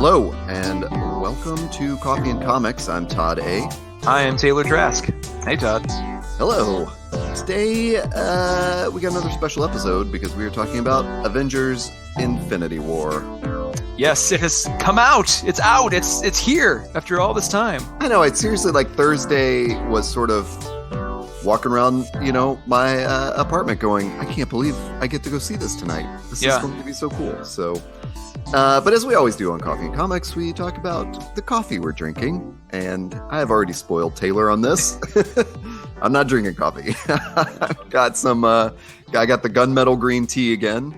Hello, and welcome to Coffee and Comics. I'm Todd A. I am Taylor Trask. Hey, Todd. Hello. Today, we got another special episode because we are talking about Avengers Infinity War. Yes, it has come out. It's out. It's here after all this time. I know, it's seriously like Thursday was sort of walking around, my apartment going, I can't believe I get to go see this tonight. This is going to be so cool. So, but as we always do on Coffee and Comics, we talk about the coffee we're drinking. And I have already spoiled Taylor on this. I'm not drinking coffee. I've got I got the gunmetal green tea again.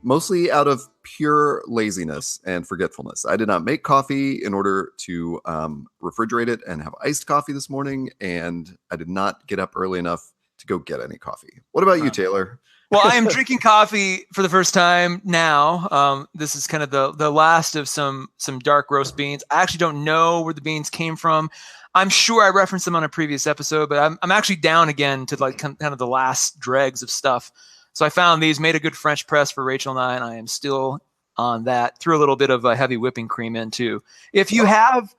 Mostly out of pure laziness and forgetfulness. I did not make coffee in order to refrigerate it and have iced coffee this morning, and I did not get up early enough to go get any coffee. What about you, Taylor? Well, I am drinking coffee for the first time now. This is kind of the last of some dark roast beans. I actually don't know where the beans came from. I'm sure I referenced them on a previous episode, but I'm actually down again to like kind of the last dregs of stuff. So I found these, made a good French press for Rachel and I am still on that. Threw a little bit of a heavy whipping cream in too. If you have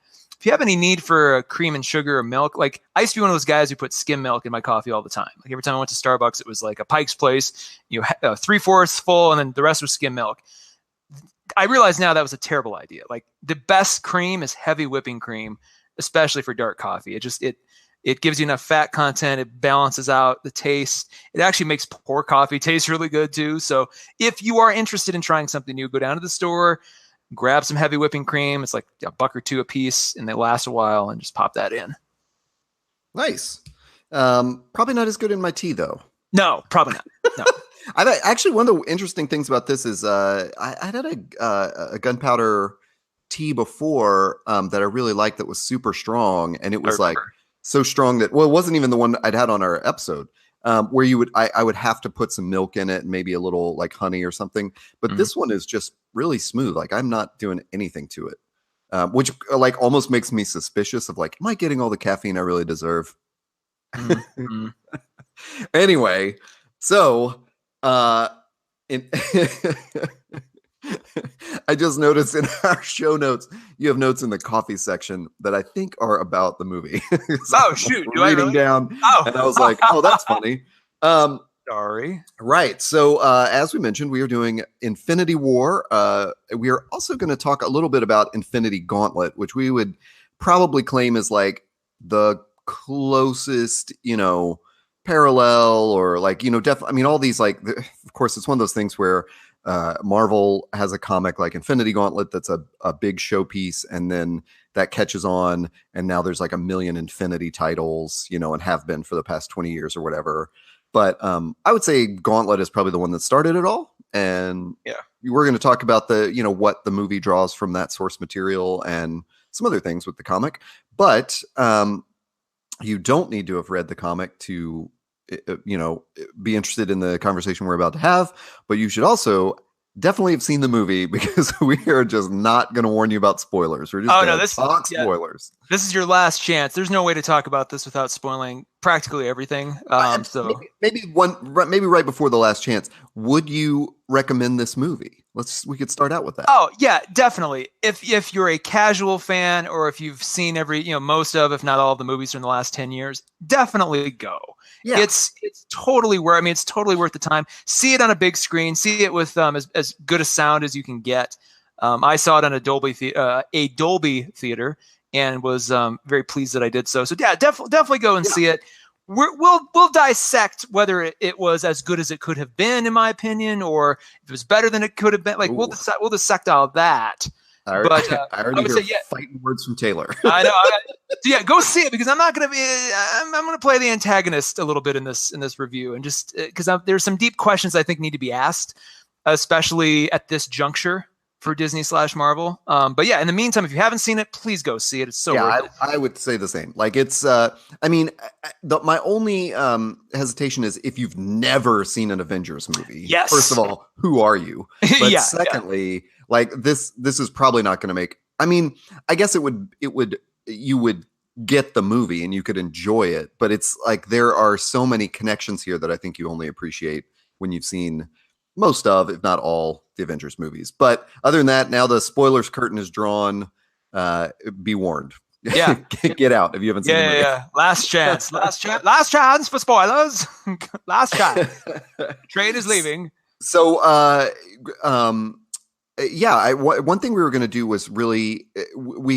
any need for cream and sugar or milk, like I used to be one of those guys who put skim milk in my coffee all the time. Like every time I went to Starbucks, it was like a Pike's Place, 3/4 full, and then the rest was skim milk. I realize now that was a terrible idea. Like the best cream is heavy whipping cream, especially for dark coffee. It gives you enough fat content. It balances out the taste. It actually makes pour coffee taste really good too. So if you are interested in trying something new, go down to the store, grab some heavy whipping cream. It's like $1 or $2 a piece, and they last a while, and just pop that in. Nice. Probably not as good in my tea though. No, probably not. No. Actually, one of the interesting things about this is I had a gunpowder tea before that I really liked that was super strong, and it was like so strong that, well, it wasn't even the one I'd had on our episode, where I would have to put some milk in it and maybe a little like honey or something. But this one is just really smooth. Like I'm not doing anything to it, which like almost makes me suspicious of like, am I getting all the caffeine I really deserve? Mm-hmm. Anyway, so I just noticed in our show notes, you have notes in the coffee section that I think are about the movie. So oh, shoot. Do I really? Down, and I was like, oh, that's funny. Sorry. Right. So as we mentioned, we are doing Infinity War. We are also going to talk a little bit about Infinity Gauntlet, which we would probably claim is like the closest, parallel or like, all these, like, of course, it's one of those things where Marvel has a comic like Infinity Gauntlet that's a big showpiece, and then that catches on, and now there's like 1 million Infinity titles, and have been for the past 20 years or whatever. But I would say Gauntlet is probably the one that started it all, and we're going to talk about the what the movie draws from that source material and some other things with the comic. But you don't need to have read the comic to be interested in the conversation we're about to have, but you should also definitely have seen the movie, because we are just not going to warn you about spoilers. We're just going to talk spoilers. This is your last chance. There's no way to talk about this without spoiling practically everything. So maybe right before the last chance, would you recommend this movie? We could start out with that. Oh yeah, definitely. If you're a casual fan, or if you've seen most of, if not all of the movies from the last 10 years, definitely go. Yeah. It's totally worth. It's totally worth the time. See it on a big screen. See it with as good a sound as you can get. I saw it on a Dolby theater, and was very pleased that I did so. So yeah, definitely go and see it. We'll dissect whether it was as good as it could have been, in my opinion, or if it was better than it could have been. Like we'll dissect all of that. I already hear fighting words from Taylor. I know. So go see it, because I'm not going to be. I'm going to play the antagonist a little bit in this review, and just because there's some deep questions I think need to be asked, especially at this juncture for Disney/Marvel. But yeah, in the meantime, if you haven't seen it, please go see it. It's so worth it. I would say the same. Like it's, my only hesitation is if you've never seen an Avengers movie. Yes. First of all, who are you? But secondly, like this is probably not going to make. I guess you would get the movie and you could enjoy it, but it's like there are so many connections here that I think you only appreciate when you've seen most of, if not all, the Avengers movies. But other than that, now the spoilers curtain is drawn. Be warned. Yeah. Get out if you haven't seen the movie. Yeah. Last chance. Last chance for spoilers. Last chance. Train is leaving. So, one thing we were going to do was we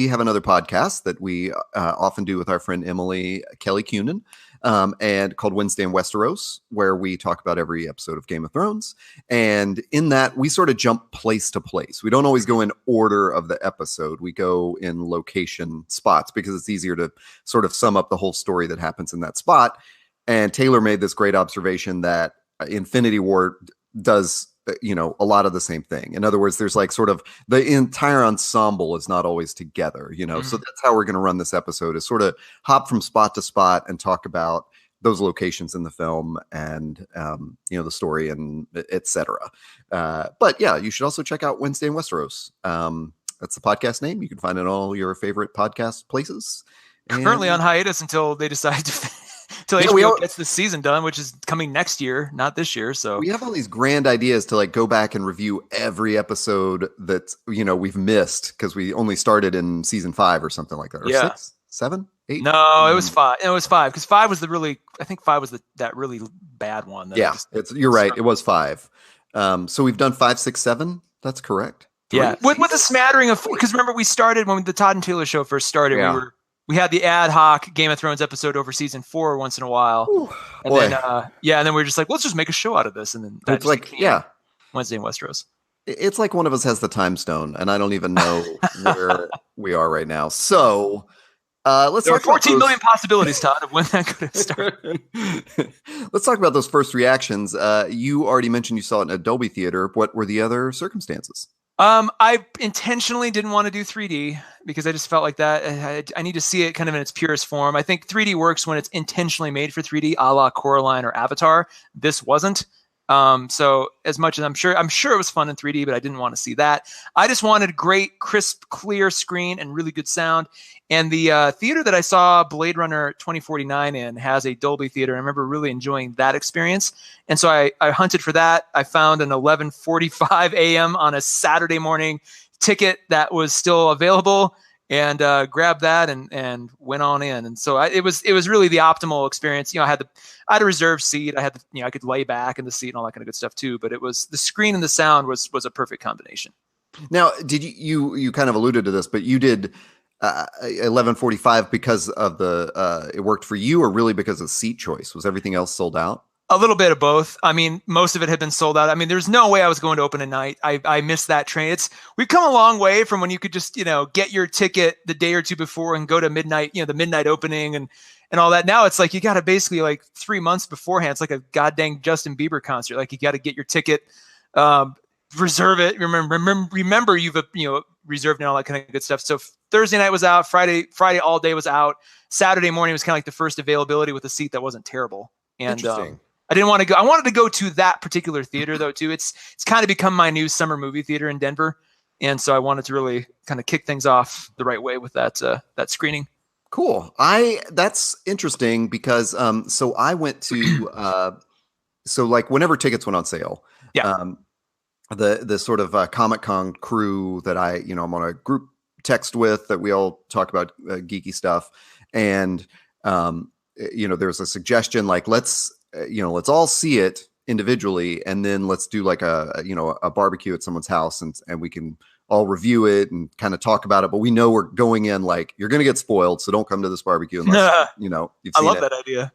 have another podcast that we often do with our friend Emily Kelly Cunin, and called Wednesday in Westeros, where we talk about every episode of Game of Thrones. And in that, we sort of jump place to place. We don't always go in order of the episode. We go in location spots because it's easier to sort of sum up the whole story that happens in that spot. And Taylor made this great observation that Infinity War does a lot of the same thing. In other words, there's like sort of the entire ensemble is not always together, so that's how we're going to run this episode, is sort of hop from spot to spot and talk about those locations in the film and the story and etc. But yeah, you should also check out Wednesday in Westeros. That's the podcast name. You can find it in all your favorite podcast places. Currently on hiatus until they decide to until HBO gets the season done, which is coming next year, not this year. So we have all these grand ideas to like go back and review every episode that we've missed because we only started in season 5 or something like that, or 6, 7, 8. No, it was 5. It was 5 because 5 was that really bad one. You're right. It was 5. So we've done 5, 6, 7. That's correct. 3. Yeah, with a smattering of, because remember we started when the Todd and Taylor show first started. Yeah. We had the ad hoc Game of Thrones episode over season 4 once in a while. Ooh, and boy. then and then we are just like, let's just make a show out of this. And then it's like, Wednesday in Westeros. It's like one of us has the time stone, and I don't even know where we are right now. So let's there talk are 14 million possibilities, Todd, of when that could have started. Let's talk about those first reactions. You already mentioned you saw it in a Dolby theater. What were the other circumstances? I intentionally didn't want to do 3D because I just felt like that I need to see it kind of in its purest form. I think 3D works when it's intentionally made for 3D, a la Coraline or Avatar. This wasn't. So as much as I'm sure it was fun in 3D, but I didn't want to see that. I just wanted great, crisp, clear screen and really good sound. And the theater that I saw Blade Runner 2049 in has a Dolby theater. I remember really enjoying that experience. And so I hunted for that. I found an 11:45 a.m. on a Saturday morning ticket that was still available, and grabbed that and went on in. And so it was really the optimal experience. I had a reserved seat. I had I could lay back in the seat and all that kind of good stuff too. But it was the screen and the sound was a perfect combination. Now, did you kind of alluded to this, but you did 11:45 because of the it worked for you, or really because of seat choice? Was everything else sold out? A little bit of both. I mean, most of it had been sold out. I mean, there's no way I was going to open at night. I missed that train. We've come a long way from when you could just, get your ticket the day or two before and go to midnight, the midnight opening and all that. Now it's like, you got to basically like 3 months beforehand. It's like a goddamn Justin Bieber concert. Like, you got to get your ticket, reserve it. Remember you've, reserved and all that kind of good stuff. So Thursday night was out. Friday all day was out. Saturday morning was kind of like the first availability with a seat that wasn't terrible. And interesting. I didn't want to go. I wanted to go to that particular theater though too. It's kind of become my new summer movie theater in Denver, and so I wanted to really kind of kick things off the right way with that screening. Cool. That's interesting because so I went to so like whenever tickets went on sale, the sort of Comic-Con crew that I'm on a group text with, that we all talk about geeky stuff, and there's a suggestion like let's all see it individually, and then let's do like a barbecue at someone's house, and we can all review it and kind of talk about it. But we know we're going in like, you're going to get spoiled, so don't come to this barbecue unless you've seen I love it. that idea.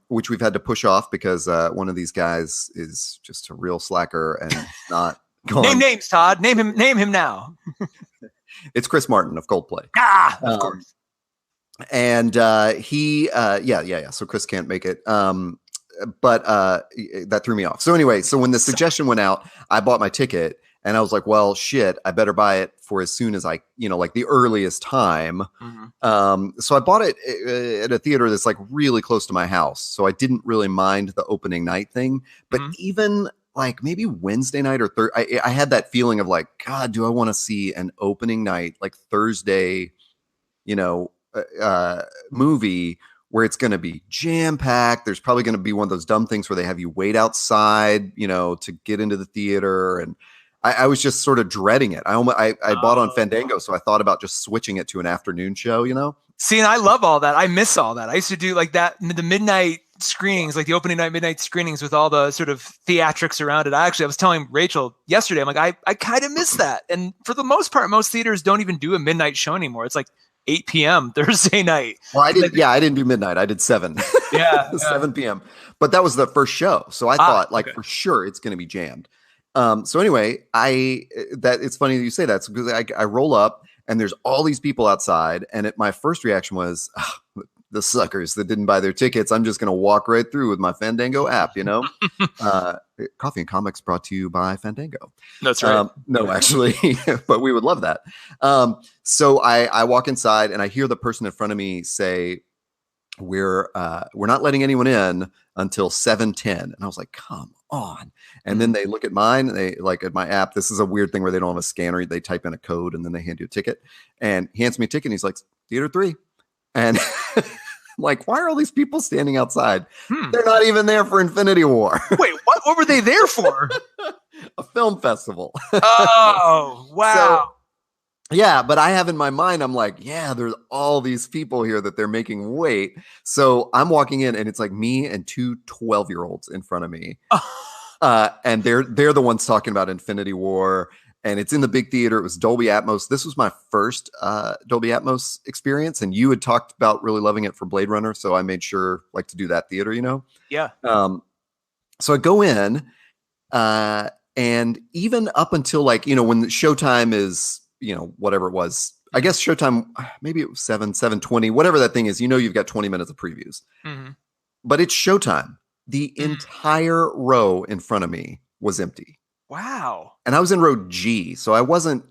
Which we've had to push off because one of these guys is just a real slacker and not gone. Name names, Todd. Name him now. It's Chris Martin of Coldplay. Of course. And he so Chris can't make it. But that threw me off. So anyway, so when the suggestion went out, I bought my ticket, and I was like, well, shit, I better buy it for as soon as I, like the earliest time. Mm-hmm. So I bought it at a theater that's like really close to my house. So I didn't really mind the opening night thing, but even like maybe Wednesday night or Thursday, I had that feeling of like, God, do I want to see an opening night, like Thursday, movie where it's going to be jam packed. There's probably going to be one of those dumb things where they have you wait outside, to get into the theater. And I was just sort of dreading it. I bought on Fandango, so I thought about just switching it to an afternoon show. See, and I love all that. I miss all that. I used to do like that, the midnight screenings, like the opening night midnight screenings with all the sort of theatrics around it. I was telling Rachel yesterday, I'm like, I kind of miss that. And for the most part, most theaters don't even do a midnight show anymore. It's like 8 p.m. Thursday night. Well, I didn't do midnight. I did 7. Yeah. 7 p.m. But that was the first show. So I thought for sure it's going to be jammed. So anyway, it's funny that you say that because I roll up and there's all these people outside. And my first reaction was, the suckers that didn't buy their tickets. I'm just going to walk right through with my Fandango app, Coffee and Comics brought to you by Fandango. That's right. No, actually, but we would love that. So I walk inside and I hear the person in front of me say, we're not letting anyone in until 7:10. And I was like, come on. And then they look at mine, and they like at my app. This is a weird thing where they don't have a scanner. They type in a code and then they hand you a ticket, and he hands me a ticket. And he's like, Theater 3. And I'm like, why are all these people standing outside? They're not even there for Infinity War. Wait, what? What were they there for? A film festival. Oh, wow. So, yeah, but I have in my mind, I'm like, yeah, there's all these people here that they're making wait. So I'm walking in, and it's like me and 2 12-year-olds in front of me. And they're the ones talking about Infinity War. And it's in the big theater. It was Dolby Atmos. This was my first Dolby Atmos experience. And you had talked about really loving it for Blade Runner. So I made sure to do that theater, Yeah. So I go in and even up until when the showtime is, whatever it was, I guess showtime, maybe it was 7:20, whatever that thing is, you've got 20 minutes of previews, but it's showtime. The entire row in front of me was empty. Wow. And I was in row G. So I wasn't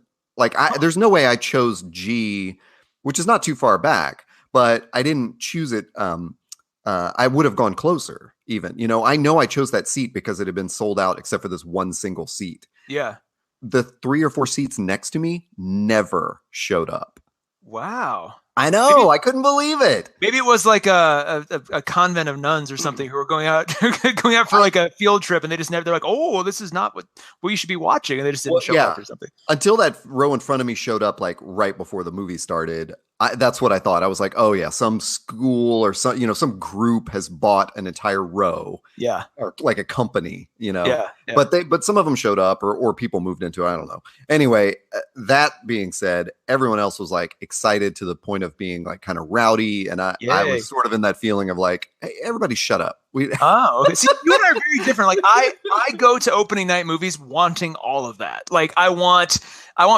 there's no way I chose G, which is not too far back, but I didn't choose it. I would have gone closer even, I know I chose that seat because it had been sold out except for this one single seat. Yeah. The 3 or 4 seats next to me never showed up. Wow. I know. I couldn't believe it. Maybe it was like a convent of nuns or something who were going out for like a field trip, and they're like, oh, this is not what you should be watching, and they just didn't show up or something. Until that row in front of me showed up right before the movie started. That's what I thought. I was like, oh yeah, some school or some group has bought an entire row. Yeah. Or like a company, Yeah. But some of them showed up or people moved into it. I don't know. Anyway, that being said, everyone else was excited to the point of being kind of rowdy. And I was sort of in that feeling of hey, everybody shut up. Okay. See, you and I are very different. I go to opening night movies wanting all of that. I want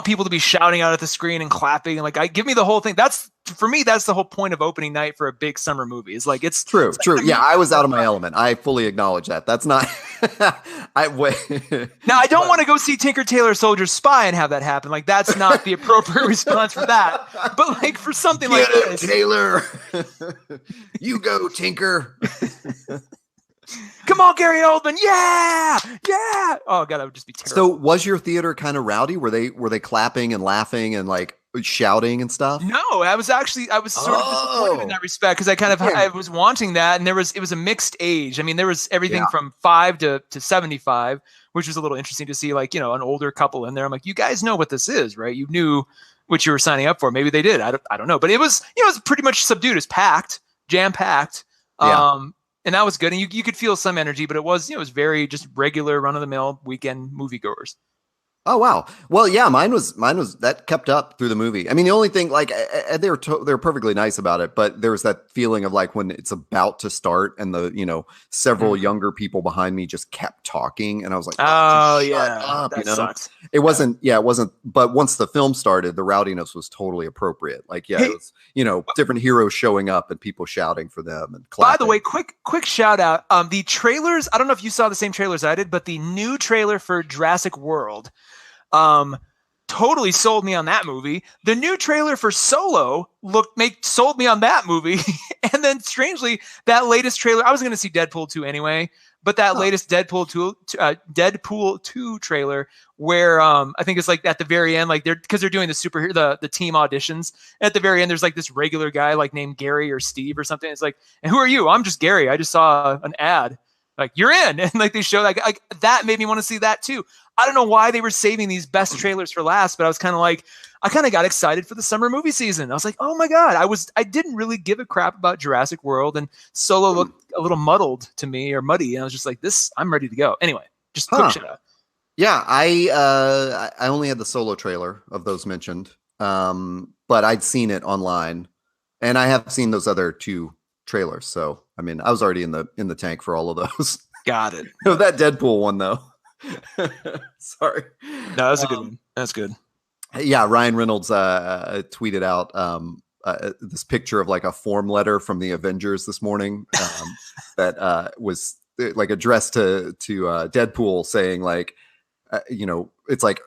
people to be shouting out at the screen and clapping and give me the whole thing. For me, that's the whole point of opening night for a big summer movie. It's true. Yeah, I was out of my element. I fully acknowledge that. That's not. Now I don't want to go see Tinker Tailor Soldier Spy and have that happen. That's not the appropriate response for that. But for something like this, Taylor, you go, Tinker. Come on, Gary Oldman. Yeah. Oh God, that would just be terrible. So was your theater kind of rowdy? Were they clapping and laughing and shouting and stuff? No, I was sort of disappointed in that respect because I was wanting that, and it was a mixed age. I mean, there was everything from 5 to 75, which was a little interesting to see, an older couple in there. I'm like, you guys know what this is, right? You knew what you were signing up for. Maybe they did. I don't know, but it was pretty much subdued. It's packed, jam packed. And that was good. And you could feel some energy, but it was very just regular run of the mill weekend moviegoers. Oh, wow. Well, yeah, mine was that kept up through the movie. I mean, the only thing they were perfectly nice about it, but there was that feeling of when it's about to start and the, several younger people behind me just kept talking. And I was like, oh shut yeah, up, that sucks. It wasn't. But once the film started, the rowdiness was totally appropriate. It was, different heroes showing up and people shouting for them and clapping. By the way, quick shout out. The trailers, I don't know if you saw the same trailers I did, but the new trailer for Jurassic World, totally sold me on that movie. The new trailer for Solo sold me on that movie. And then strangely, that latest trailer, I was going to see Deadpool 2 anyway, but that latest Deadpool 2 trailer where I think it's like at the very end, like because they're doing the superhero, the team auditions. At the very end, there's like this regular guy like named Gary or Steve or something. It's like, and who are you? I'm just Gary. I just saw an ad. Like, you're in. And like they show like that made me want to see that too. I don't know why they were saving these best trailers for last, but I was kind of like, I kind of got excited for the summer movie season. I was like, oh my God, I didn't really give a crap about Jurassic World, and Solo looked a little muddled to me, or muddy. And I was just like, I'm ready to go. Anyway, just quick shit out. Yeah. I only had the Solo trailer of those mentioned. But I'd seen it online, and I have seen those other 2 trailers. So, I mean, I was already in the tank for all of those. Got it. No, that Deadpool one though. Sorry. No, that's a good one. That's good. Yeah, Ryan Reynolds tweeted out this picture of like a form letter from the Avengers this morning that was like addressed to Deadpool, saying like, it's like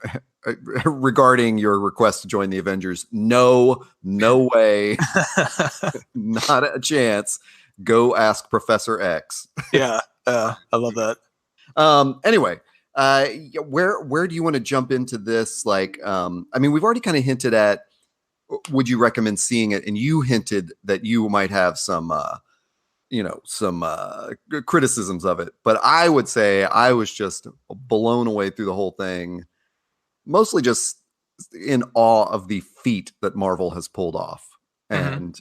regarding your request to join the Avengers. No way, not a chance. Go ask Professor X. Yeah, I love that. Anyway. Where do you want to jump into this? Like, I mean, we've already kind of hinted at, would you recommend seeing it? And you hinted that you might have some criticisms of it, but I would say I was just blown away through the whole thing, mostly just in awe of the feat that Marvel has pulled off. And,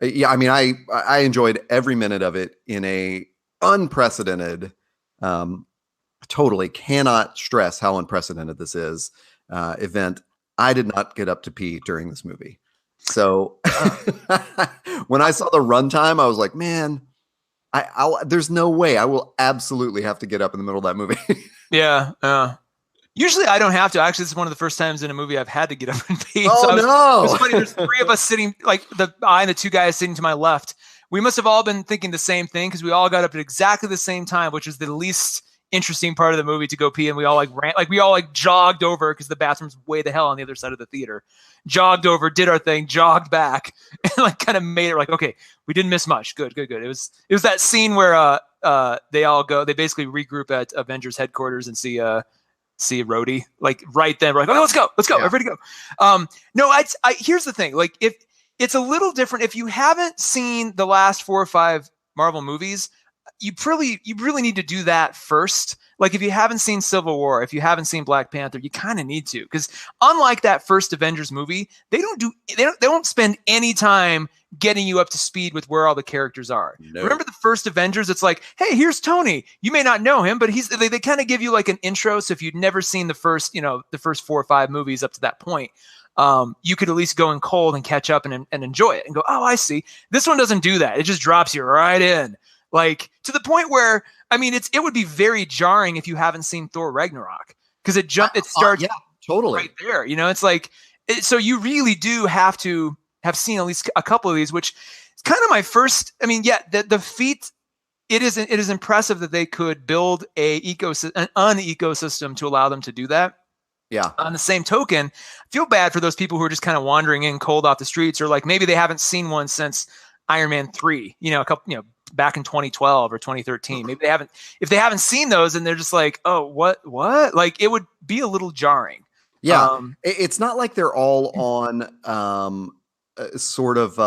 yeah, I mean, I enjoyed every minute of it in a unprecedented, totally cannot stress how unprecedented this is event. I did not get up to pee during this movie. So when I saw the runtime, I was like, man, there's no way. I will absolutely have to get up in the middle of that movie. Yeah. Usually I don't have to. Actually, this is one of the first times in a movie I've had to get up and pee. Oh, so no. It was funny. There's 3 of us sitting, like I and the 2 guys sitting to my left. We must have all been thinking the same thing, because we all got up at exactly the same time, which is the least interesting part of the movie to go pee. And we all like ran, like we all like jogged over, because the bathroom's way the hell on the other side of the theater. Jogged over, did our thing, jogged back, and like kind of made it like, okay, we didn't miss much. Good. It was that scene where they basically regroup at Avengers headquarters and see Rhodey, like right then. We're like, okay, let's go, Yeah. everybody go. No, here's the thing. Like, if it's a little different, if you haven't seen the last 4 or 5 Marvel movies, you really need to do that first. Like, if you haven't seen Civil War, if you haven't seen Black Panther, you kind of need to, because unlike that first Avengers movie, they don't spend any time getting you up to speed with where all the characters are. No. Remember the first Avengers? It's like, hey, here's Tony. You may not know him, but they kind of give you like an intro. So if you'd never seen the first 4 or 5 movies up to that point, you could at least go in cold and catch up and enjoy it and go, oh, I see. This one doesn't do that. It just drops you right in. Like, to the point where, I mean, it would be very jarring if you haven't seen Thor Ragnarok, because it starts totally right there. It's like, so you really do have to have seen at least a couple of these, which is kind of my first. I mean, yeah, the feat. It is impressive that they could build an ecosystem to allow them to do that. Yeah. On the same token, I feel bad for those people who are just kind of wandering in cold off the streets, or like maybe they haven't seen one since Iron Man 3. Back in 2012 or 2013. Maybe if they haven't seen those, and they're just like, oh, what? Like, it would be a little jarring. Yeah. It's not like they're all on sort of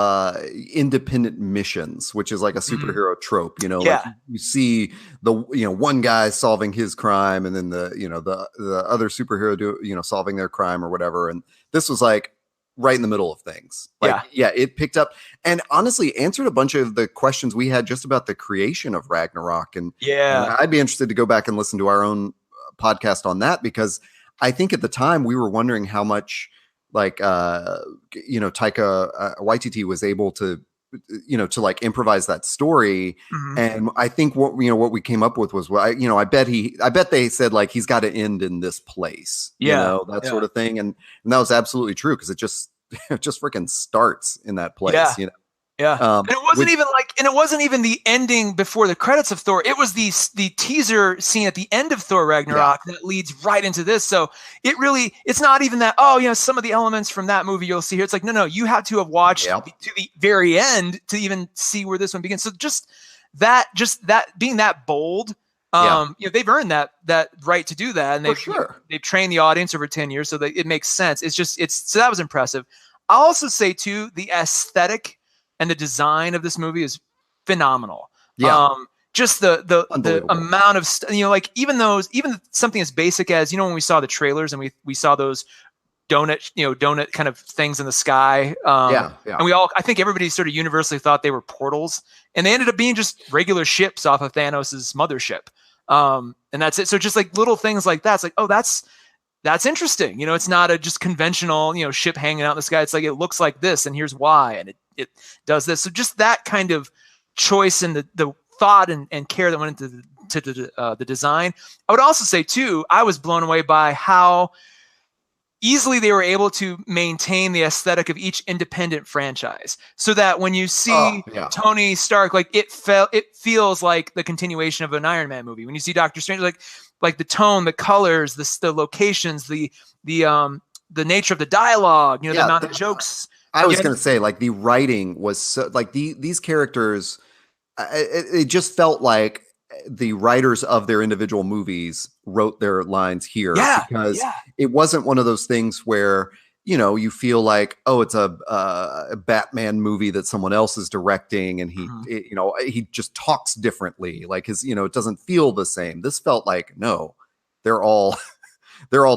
independent missions, which is like a superhero trope, like you see the, one guy solving his crime, and then the other superhero solving their crime or whatever. And this was like right in the middle of things. It picked up and honestly answered a bunch of the questions we had just about the creation of Ragnarok. And I'd be interested to go back and listen to our own podcast on that, because I think at the time we were wondering how much like, Taika Waititi was able to, to like improvise that story. And I think what we came up with was, I bet they said like, he's got to end in this place, sort of thing. And that was absolutely true. Cause it just freaking starts in that place, Yeah. And it wasn't which, even like, and it wasn't even the ending before the credits of Thor. It was the teaser scene at the end of Thor Ragnarok that leads right into this. So it's not even that, oh, some of the elements from that movie you'll see here. It's like, no, you have to have watched to the very end to even see where this one begins. So just that being that bold, they've earned that right to do that. And they've trained the audience over 10 years. So that it makes sense. So that was impressive. I'll also say too, the aesthetic and the design of this movie is phenomenal. Yeah. Just the amount of like even something as basic as, when we saw the trailers and we saw those donut kind of things in the sky. And I think everybody sort of universally thought they were portals, and they ended up being just regular ships off of Thanos's mothership. And that's it. So just like little things like that. It's like, oh, that's interesting. It's not a just conventional, ship hanging out in the sky. It's like, it looks like this and here's why. And it does this. So just that kind of choice and the thought and care that went into the design. I would also say too, I was blown away by how easily they were able to maintain the aesthetic of each independent franchise, so that when you see Tony Stark, like it feels like the continuation of an Iron Man movie. When you see Doctor Strange, like the tone, the colors, the locations, the nature of the dialogue, the amount of jokes. I was going to say, like, the writing was so, like, these characters, it just felt like the writers of their individual movies wrote their lines here, because it wasn't one of those things where, you feel like, oh, it's a Batman movie that someone else is directing, and he just talks differently. Like it doesn't feel the same. This felt like, no, they're all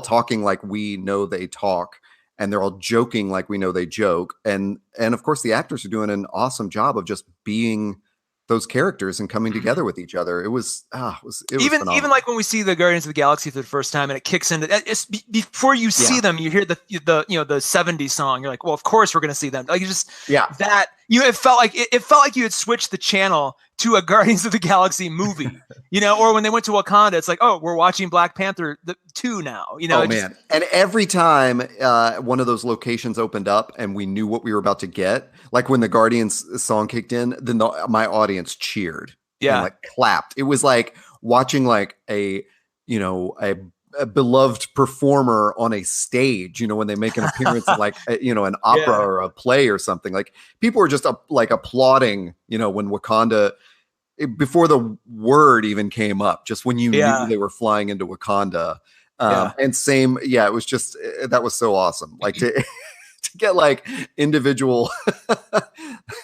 talking like we know they talk, and they're all joking like we know they joke. And of course the actors are doing an awesome job of just being those characters and coming together with each other. It was even like when we see the Guardians of the Galaxy for the first time and it kicks into it's before you see them, you hear the 70s song. You're like, well, of course we're going to see them. Like that it felt like you had switched the channel to a Guardians of the Galaxy movie, or when they went to Wakanda, it's like, oh, we're watching Black Panther 2 now, man. And every time one of those locations opened up and we knew what we were about to get, like when the Guardians song kicked in, then my audience cheered and like clapped. It was like watching like a beloved performer on a stage, when they make an appearance at like an opera or a play or something. Like people were just like applauding, when Wakanda, before the word even came up, just when you knew they were flying into Wakanda. And same, it was just, that was so awesome. Like to get like individual,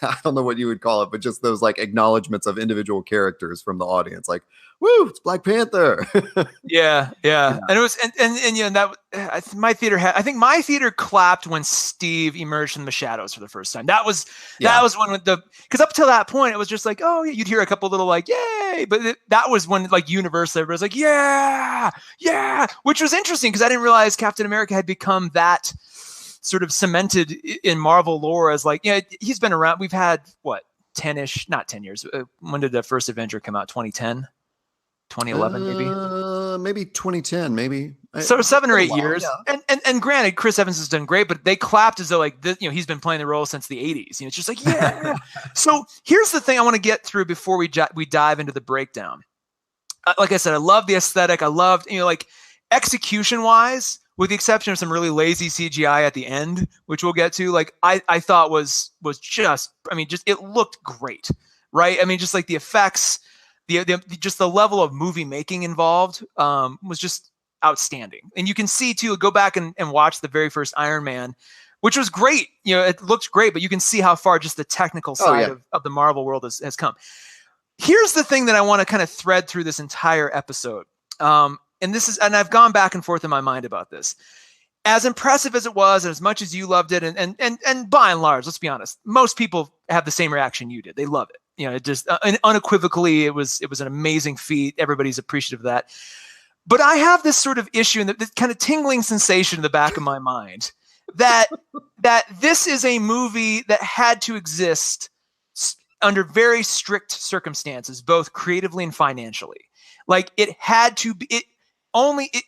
I don't know what you would call it, but just those like acknowledgments of individual characters from the audience, like, woo, it's Black Panther. Yeah. And it was, and that my theater clapped when Steve emerged from the shadows for the first time. That was when because up till that point, it was just like, oh, you'd hear a couple little like, yay. But that was when like universally everybody was like, yeah, which was interesting because I didn't realize Captain America had become that sort of cemented in Marvel lore as like, he's been around. We've had what, 10-ish, not 10 years. When did the first Avenger come out? 2010? 2011 maybe 2010, maybe. So 7 or 8 years. And granted, Chris Evans has done great, but they clapped as though like this, he's been playing the role since the 80s. It's just like, yeah. So here's the thing I want to get through before we dive into the breakdown. Like I said, I love the aesthetic. I loved, like execution wise, with the exception of some really lazy CGI at the end, which we'll get to, like I thought was just, it looked great, right? Just like the effects, just the level of movie making involved was just outstanding. And you can see too, go back and watch the very first Iron Man, which was great. It looked great, but you can see how far just the technical side of the Marvel world has come. Here's the thing that I want to kind of thread through this entire episode. And I've gone back and forth in my mind about this. As impressive as it was, and as much as you loved it, and by and large, let's be honest, most people have the same reaction you did. They love it. It just unequivocally, it was an amazing feat. Everybody's appreciative of that. But I have this sort of issue and this kind of tingling sensation in the back of my mind that this is a movie that had to exist under very strict circumstances, both creatively and financially. Like it had to be.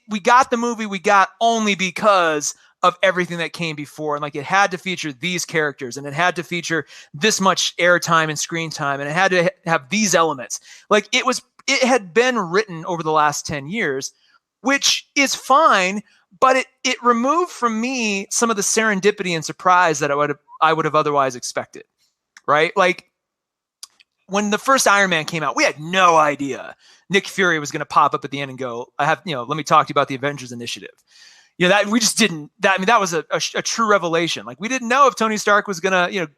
We got the movie we got only because of everything that came before. And like, it had to feature these characters, and it had to feature this much airtime and screen time, and it had to have these elements. Like, it had been written over the last 10 years, which is fine, but it removed from me some of the serendipity and surprise that I would have otherwise expected. Right? Like, when the first Iron Man came out, we had no idea Nick Fury was going to pop up at the end and go, let me talk to you about the Avengers Initiative. That we just didn't, that was a true revelation. Like, we didn't know if Tony Stark was going to,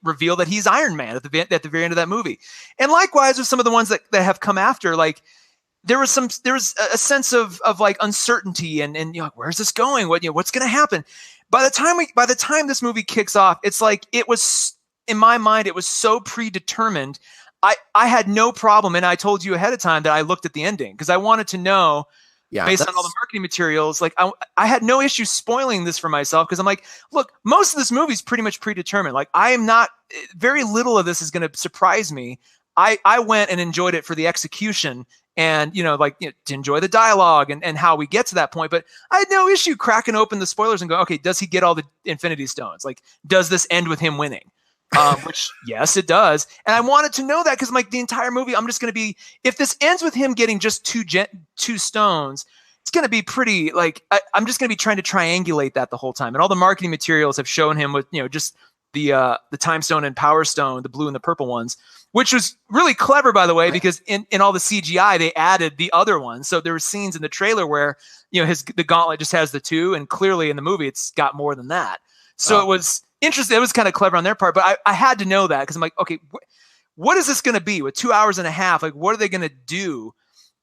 reveal that he's Iron Man at the very end of that movie. And likewise with some of the ones that have come after, like, there was a sense of like uncertainty and like, where's this going? What's going to happen? By the time this movie kicks off, it's like, it was, in my mind, it was so predetermined. I had no problem, and I told you ahead of time that I looked at the ending because I wanted to know, based on all the marketing materials. Like, I had no issue spoiling this for myself because I'm like, look, most of this movie is pretty much predetermined. Like, I am not, very little of this is going to surprise me. I went and enjoyed it for the execution and, to enjoy the dialogue and how we get to that point. But I had no issue cracking open the spoilers and go, okay, does he get all the Infinity Stones? Like, does this end with him winning? Which, yes, it does. And I wanted to know that because, like, the entire movie, I'm just going to be, if this ends with him getting just two stones, it's going to be pretty, like, I'm just going to be trying to triangulate that the whole time. And all the marketing materials have shown him with, just the Time Stone and Power Stone, the blue and the purple ones, which was really clever, by the way, because in all the CGI, they added the other ones. So there were scenes in the trailer where, the gauntlet just has the two, and clearly in the movie, it's got more than that. So it was interesting. It was kind of clever on their part, but I had to know that because I'm like, okay, what is this going to be with 2 hours and a half? Like, what are they going to do?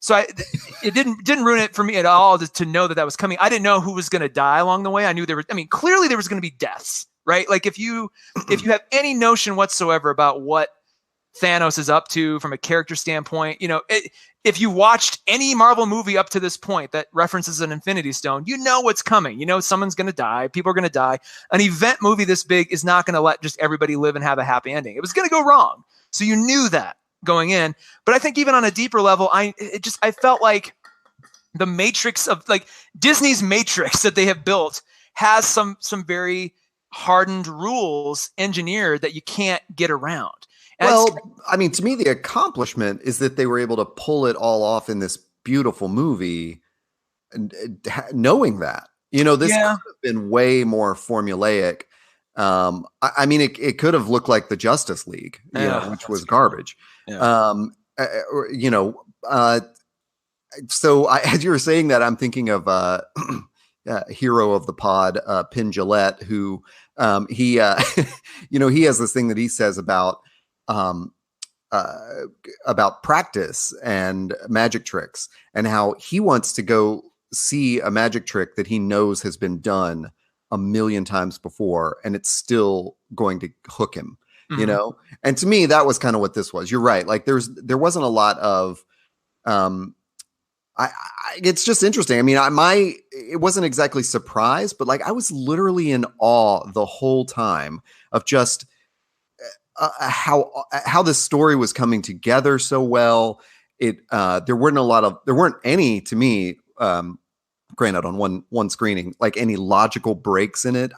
So it didn't ruin it for me at all to know that was coming. I didn't know who was going to die along the way. I knew clearly there was going to be deaths, right? Like, if you have any notion whatsoever about what Thanos is up to from a character standpoint, if you watched any Marvel movie up to this point that references an Infinity Stone, you know what's coming. Someone's going to die. People are going to die. An event movie this big is not going to let just everybody live and have a happy ending. It was going to go wrong. So you knew that going in. But I think even on a deeper level, I felt like the Matrix of, like, Disney's Matrix that they have built has some very hardened rules engineered that you can't get around. Well, to me, the accomplishment is that they were able to pull it all off in this beautiful movie, and knowing that, this could have been way more formulaic. It could have looked like the Justice League, which was garbage. Yeah. So as you were saying that, I'm thinking of hero of the pod, Penn Jillette, who he has this thing that he says about practice and magic tricks, and how he wants to go see a magic trick that he knows has been done a million times before, and it's still going to hook him, And to me, that was kind of what this was. You're right. Like, there wasn't a lot of, it's just interesting. It wasn't exactly surprised, but like, I was literally in awe the whole time of just how this story was coming together so well. There weren't any, to me, granted on one screening, like any logical breaks in it.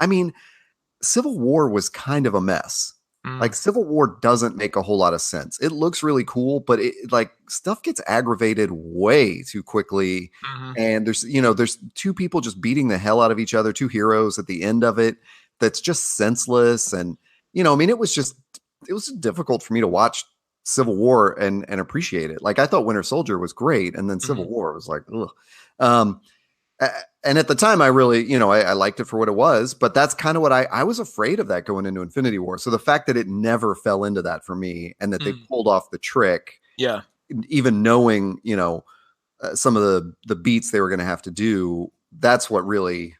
Civil War was kind of a mess. Like, Civil War doesn't make a whole lot of sense. It looks really cool, but stuff gets aggravated way too quickly. Mm-hmm. And there's two people just beating the hell out of each other, two heroes at the end of it. That's just senseless. And, it was difficult for me to watch Civil War and appreciate it. Like, I thought Winter Soldier was great, and then Civil War was like, ugh. And at the time, I really, I liked it for what it was, but that's kind of what I was afraid of, that going into Infinity War. So the fact that it never fell into that for me, and that they pulled off the trick, even knowing, some of the beats they were going to have to do, that's what really,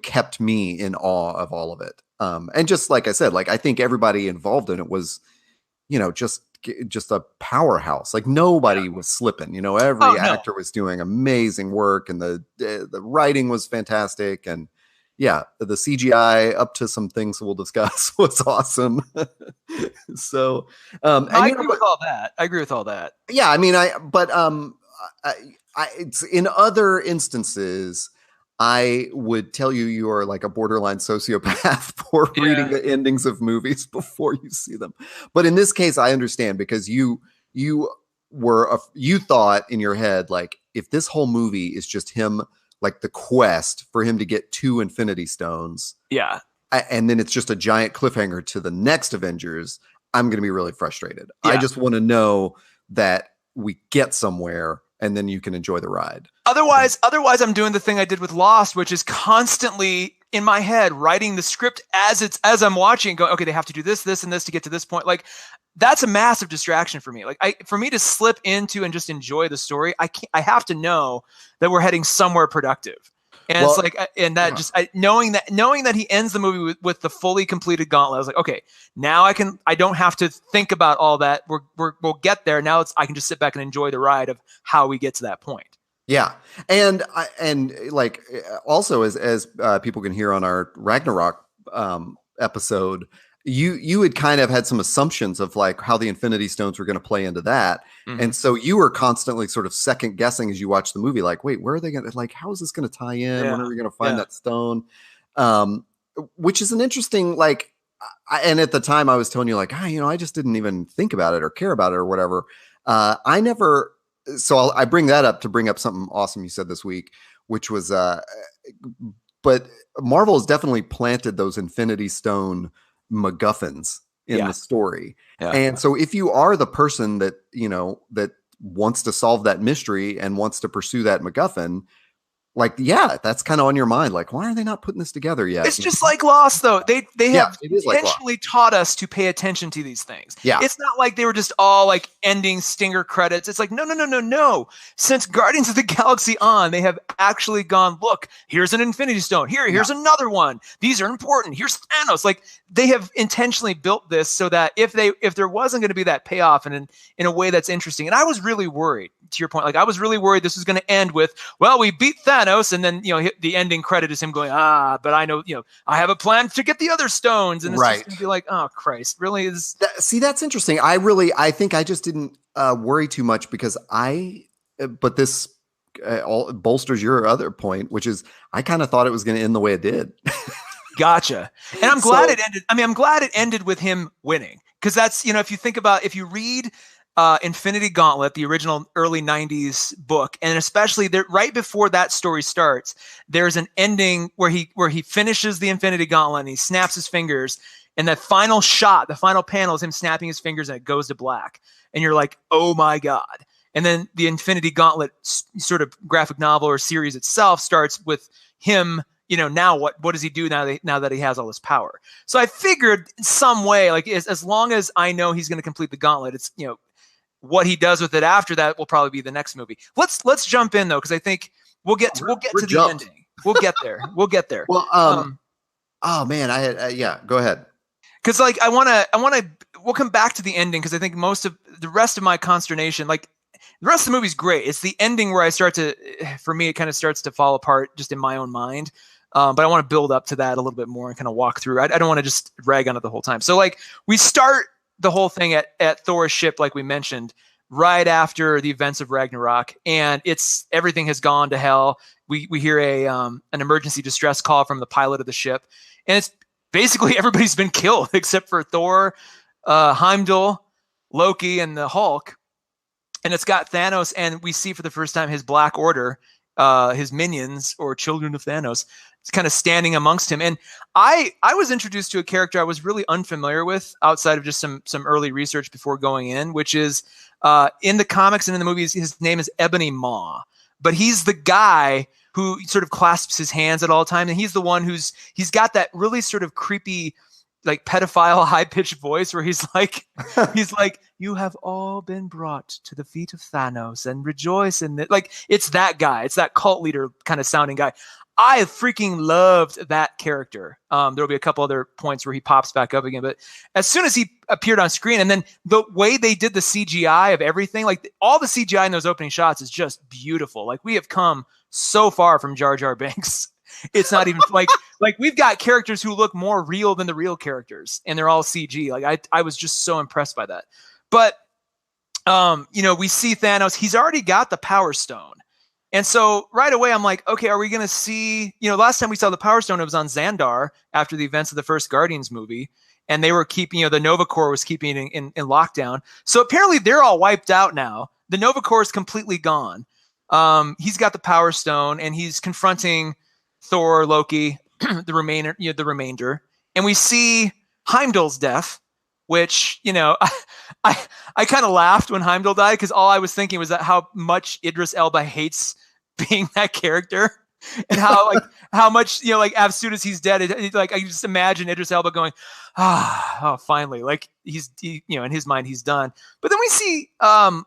kept me in awe of all of it. And just like I said, like, I think everybody involved in it was, just a powerhouse. Like, nobody was slipping, every actor was doing amazing work, and the writing was fantastic. And the CGI, up to some things we'll discuss, was awesome. So, I agree with all that. Yeah. It's in other instances, I would tell you are like a borderline sociopath for reading Yeah. the endings of movies before you see them. But in this case, I understand because you you thought in your head like if this whole movie is just him like the quest for him to get 2 Infinity Stones, Yeah. and then it's just a giant cliffhanger to the next Avengers, I'm going to be really frustrated. I Yeah. just want to know that we get somewhere and then you can enjoy the ride. Otherwise, I'm doing the thing I did with Lost, which is constantly in my head writing the script as I'm watching, going, okay, they have to do this, this, and this to get to this point. Like that's a massive distraction for me. Like for me to slip into and just enjoy the story, I have to know that we're heading somewhere productive. And Well, it's like, and that just knowing that he ends the movie with the fully completed gauntlet, I was like, okay, now I don't have to think about all that. We'll get there. Now I can just sit back and enjoy the ride of how we get to that point. yeah, and like also as people can hear on our Ragnarok episode, you had kind of had some assumptions of like how the Infinity Stones were going to play into that, and so you were constantly sort of second guessing as you watch the movie, like, wait, where are they going to like? How is this going to tie in? When are we going to find that stone? Which is an interesting like. And at the time, I was telling you like, I just didn't even think about it or care about it or whatever. I never. So I bring that up to bring up something awesome you said this week, which was, but Marvel has definitely planted those Infinity Stone MacGuffins in the story. Yeah. And so if you are the person that, that wants to solve that mystery and wants to pursue that MacGuffin, like, yeah, that's kind of on your mind. Like, why are they not putting this together yet? It's just like Lost, though. They have intentionally like taught us to pay attention to these things. Yeah. It's not like they were just all like ending stinger credits. It's like, no. Since Guardians of the Galaxy on, they have actually gone, look, here's an Infinity Stone. Here's another one. These are important. Here's Thanos. Like they have intentionally built this so that if there wasn't going to be that payoff and in a way that's interesting. And I was really worried, to your point, like I was really worried this was going to end with, well, we beat Thanos, and then the ending credit is him going, but I know, I have a plan to get the other stones, and it's just going to be like, oh Christ, really is. See, that's interesting. I think I just didn't worry too much because but this all bolsters your other point, which is I kind of thought it was going to end the way it did. Gotcha. And I'm glad it ended. I mean, I'm glad it ended with him winning, because that's, if you read Infinity Gauntlet, the original early 90s book, and especially there, right before that story starts, there's an ending where he finishes the Infinity Gauntlet and he snaps his fingers, and that final shot, the final panel is him snapping his fingers and it goes to black, and you're like, oh my God. And then the Infinity Gauntlet sort of graphic novel or series itself starts with him, now what does he do now that he has all this power? So I figured in some way, like as long as I know he's going to complete the gauntlet, it's, what he does with it after that will probably be the next movie. Let's jump in though, because I think we'll get to the ending. We'll get there. Well, oh man, yeah, go ahead. Because like we'll come back to the ending, because I think most of the rest of my consternation, like the rest of the movie's great. It's the ending where for me, it kind of starts to fall apart just in my own mind. But I want to build up to that a little bit more and kind of walk through. I don't want to just rag on it the whole time. So like we start the whole thing at Thor's ship, like we mentioned, right after the events of Ragnarok, and everything has gone to hell. We hear an emergency distress call from the pilot of the ship, and it's basically everybody's been killed except for Thor, Heimdall, Loki, and the Hulk. And it's got Thanos, and we see for the first time his Black Order, his minions or children of Thanos, it's kind of standing amongst him. And I was introduced to a character I was really unfamiliar with outside of just some early research before going in, which is in the comics and in the movies, his name is Ebony Maw. But he's the guy who sort of clasps his hands at all times, and he's the one he's got that really sort of creepy, like pedophile high-pitched voice where he's like you have all been brought to the feet of Thanos and rejoice in it. Like it's that guy. It's that cult leader kind of sounding guy. I freaking loved that character. There'll be a couple other points where he pops back up again, but as soon as he appeared on screen, and then the way they did the CGI of everything, like all the CGI in those opening shots is just beautiful. Like we have come so far from Jar Jar Binks. It's not even like we've got characters who look more real than the real characters, and they're all CG. Like I was just so impressed by that. But we see Thanos. He's already got the Power Stone. And so right away, I'm like, okay, are we going to see, last time we saw the Power Stone, it was on Xandar after the events of the first Guardians movie. And they were keeping, the Nova Corps was keeping it in lockdown. So apparently they're all wiped out now. The Nova Corps is completely gone. He's got the Power Stone and he's confronting Thor, Loki, the remainder. And we see Heimdall's death, which, I kind of laughed when Heimdall died because all I was thinking was that how much Idris Elba hates being that character and how much, as soon as he's dead, I can just imagine Idris Elba going, finally, like in his mind, he's done. But then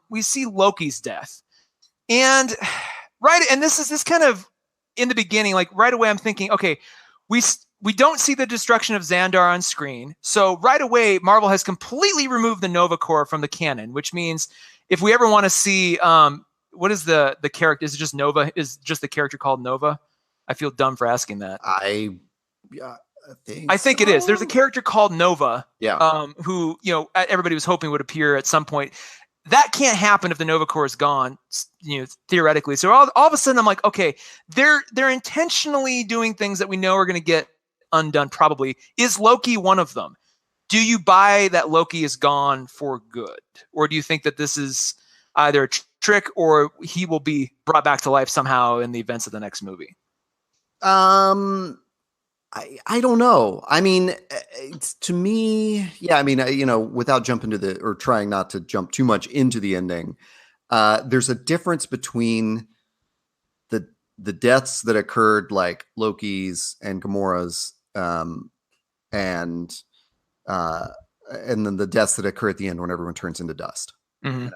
we see Loki's death. And and this is kind of in the beginning, like right away, I'm thinking, okay, we don't see the destruction of Xandar on screen. So right away, Marvel has completely removed the Nova Corps from the canon, which means if we ever want to see, what is the character? Is it just Nova? Is just the character called Nova? I feel dumb for asking that. I think it is. There's a character called Nova. Yeah. Who, everybody was hoping would appear at some point. That can't happen if the Nova Corps is gone, theoretically. So all of a sudden I'm like, okay, they're intentionally doing things that we know are going to get undone probably. Is Loki one of them? Do you buy that Loki is gone for good? Or do you think that this is either a trick or he will be brought back to life somehow in the events of the next movie? I don't know. I mean, to me, yeah, I mean, without jumping or trying not to jump too much into the ending, there's a difference between the deaths that occurred, like Loki's and Gamora's, and then the deaths that occur at the end when everyone turns into dust. Mm-hmm.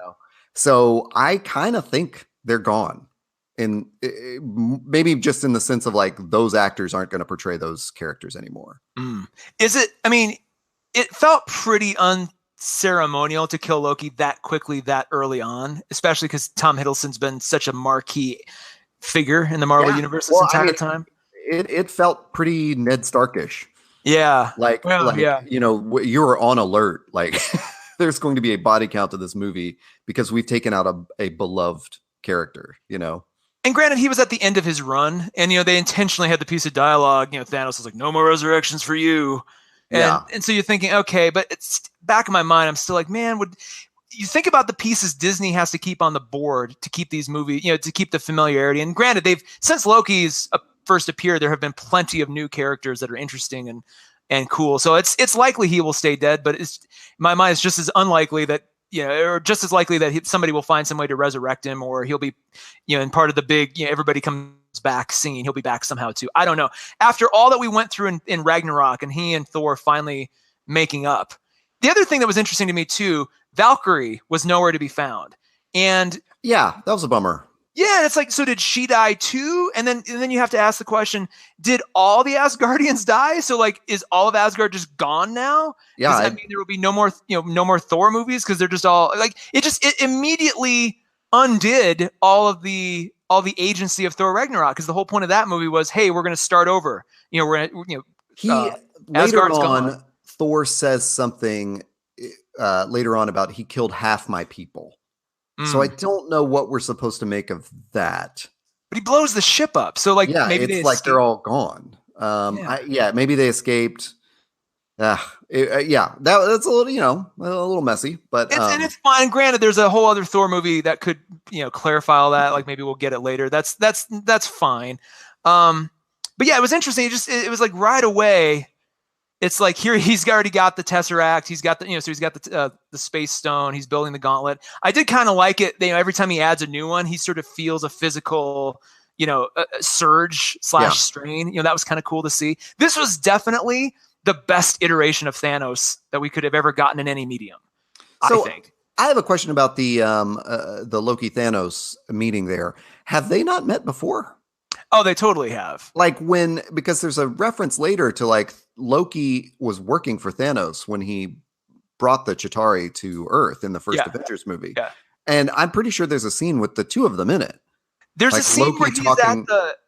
So I kind of think they're gone. And maybe just in the sense of like those actors aren't going to portray those characters anymore. Is it? I mean, it felt pretty unceremonial to kill Loki that quickly, that early on, especially because Tom Hiddleston's been such a marquee figure in the Marvel universe this entire time. It felt pretty Ned Starkish. Yeah, you were on alert. Like there's going to be a body count to this movie because we've taken out a beloved character. And granted, he was at the end of his run, and they intentionally had the piece of dialogue. Thanos was like, "No more resurrections for you," and so you're thinking, okay, but it's back in my mind. I'm still like, man, would you think about the pieces Disney has to keep on the board to keep these movies, to keep the familiarity? And granted, since Loki's first appeared, there have been plenty of new characters that are interesting and cool. So it's likely he will stay dead, but in my mind, it's just as unlikely that. Or just as likely that somebody will find some way to resurrect him, or he'll be, in part of the big, everybody comes back scene. He'll be back somehow too. I don't know. After all that we went through in Ragnarok and he and Thor finally making up. The other thing that was interesting to me too, Valkyrie was nowhere to be found. And yeah, that was a bummer. Yeah, it's like, so did she die too? And then you have to ask the question, did all the Asgardians die? So like, is all of Asgard just gone now? Yeah. Does that mean there will be no more Thor movies? Cause they're just all like, it immediately undid all the agency of Thor Ragnarok. Cause the whole point of that movie was, hey, we're going to start over. Later on, gone. Thor says something later on about he killed half my people. So I don't know what we're supposed to make of that. But he blows the ship up. So like, maybe it's like they're all gone. Maybe they escaped. That's a little, a little messy, but and it's fine. Granted, there's a whole other Thor movie that could, clarify all that. Like maybe we'll get it later. That's fine. But yeah, it was interesting. It was like right away. It's like here he's already got the Tesseract. He's got so he's got the Space Stone. He's building the Gauntlet. I did kind of like it. Every time he adds a new one, he sort of feels a physical, surge / strain. That was kind of cool to see. This was definitely the best iteration of Thanos that we could have ever gotten in any medium. So, I think. I have a question about the Loki Thanos meeting there. Have they not met before? Oh, they totally have. Like because there's a reference later to like Loki was working for Thanos when he brought the Chitauri to Earth in the first Avengers movie. Yeah. And I'm pretty sure there's a scene with the two of them in it. There's a scene where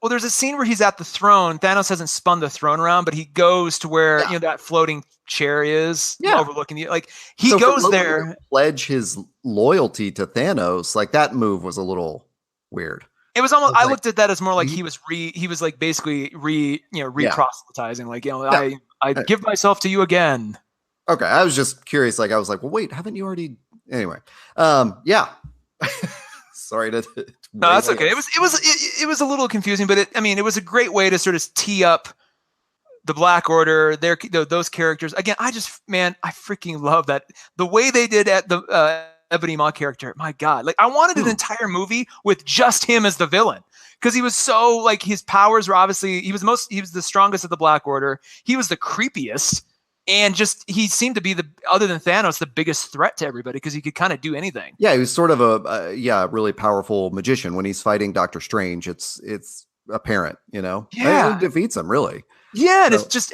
there's a scene where he's at the throne. Thanos hasn't spun the throne around, but he goes to where that floating chair is overlooking you. Like he goes there, pledge his loyalty to Thanos. Like that move was a little weird. It was almost. I like, looked at that as more like he was like basically re-proselytizing. Like, I give myself to you again. Okay, I was just curious. Like, I was like, well, wait, haven't you already? Anyway, yeah. Sorry to. No, that's okay. It was a little confusing, but it was a great way to sort of tee up the Black Order. Those characters again. I freaking love that the way they did at the Ebony Maw character. My God, like I wanted an entire movie with just him as the villain because he was so like his powers were obviously he was the strongest of the Black Order. He was the creepiest. And just he seemed to be other than Thanos, the biggest threat to everybody because he could kind of do anything. Yeah, he was sort of a really powerful magician. When he's fighting Doctor Strange, it's apparent, Yeah, it defeats him really. Yeah, and it's just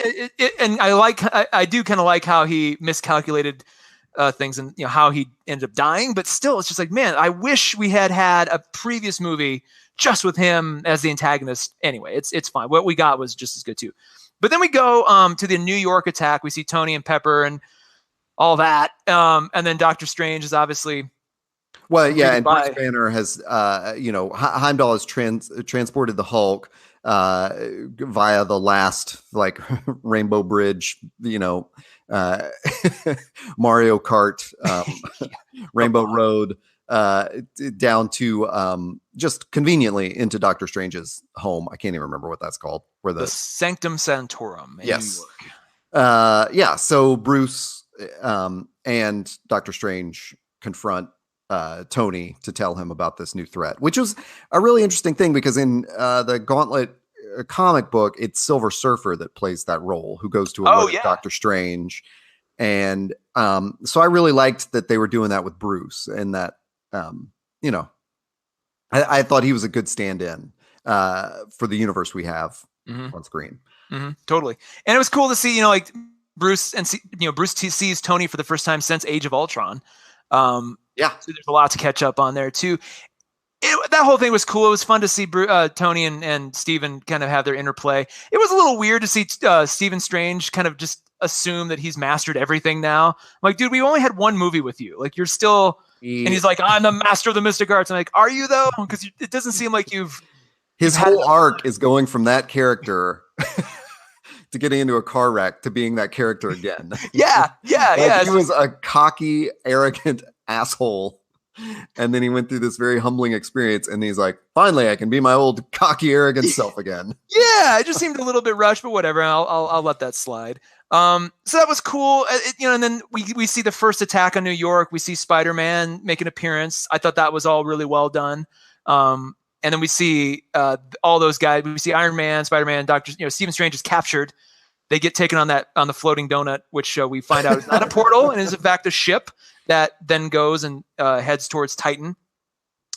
and I do kind of like how he miscalculated things and how he ended up dying, but still, it's just like, man, I wish we had a previous movie just with him as the antagonist. Anyway, it's fine. What we got was just as good too. But then we go to the New York attack. We see Tony and Pepper and all that. And then Doctor Strange is obviously. Well, yeah, and Bruce Banner has, Heimdall has transported the Hulk via the last Rainbow Bridge, Mario Kart, Rainbow Road, down to just conveniently into Doctor Strange's home. I can't even remember what that's called. Where the Sanctum Sanctorum in yes. New York. So Bruce and Doctor Strange confront Tony to tell him about this new threat, which was a really interesting thing because in the Gauntlet comic book, it's Silver Surfer that plays that role, who goes to alert Doctor Strange. And so I really liked that they were doing that with Bruce, and that I thought he was a good stand-in for the universe we have on screen. Mm-hmm. Totally. And it was cool to see, Bruce Bruce sees Tony for the first time since Age of Ultron. So there's a lot to catch up on there too. That whole thing was cool. It was fun to see Tony and Stephen kind of have their interplay. It was a little weird to see Stephen Strange kind of just assume that he's mastered everything now. I'm like, dude, we only had one movie with you. Like, you're still... And he's like, I'm the master of the mystic arts. I'm like, are you though? Because it doesn't seem like his whole arc is going from that character to getting into a car wreck to being that character again. Yeah. He was a cocky, arrogant asshole. And then he went through this very humbling experience, and he's like, finally, I can be my old cocky, arrogant self again. Yeah, it just seemed a little bit rushed, but whatever. I'll let that slide. So that was cool. And then we see the first attack on New York. We see Spider-Man make an appearance. I thought that was all really well done. And then we see all those guys. We see Iron Man, Spider-Man, Stephen Strange is captured. They get taken on the floating donut, which we find out is not a portal and is in fact a ship that then goes and heads towards Titan.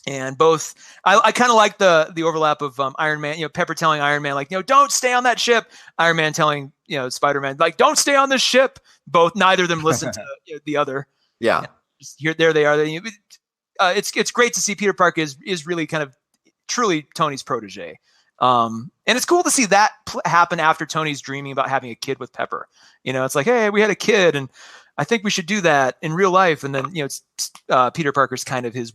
And both, I kind of like the overlap of Iron Man, Pepper telling Iron Man, like, don't stay on that ship. Iron Man telling, Spider-Man, like, don't stay on this ship. Neither of them listen to the other. Yeah. There they are. It's great to see Peter Parker is really kind of truly Tony's protege. And it's cool to see that happen after Tony's dreaming about having a kid with Pepper. It's like, hey, we had a kid, and I think we should do that in real life. And then, it's Peter Parker's kind of his,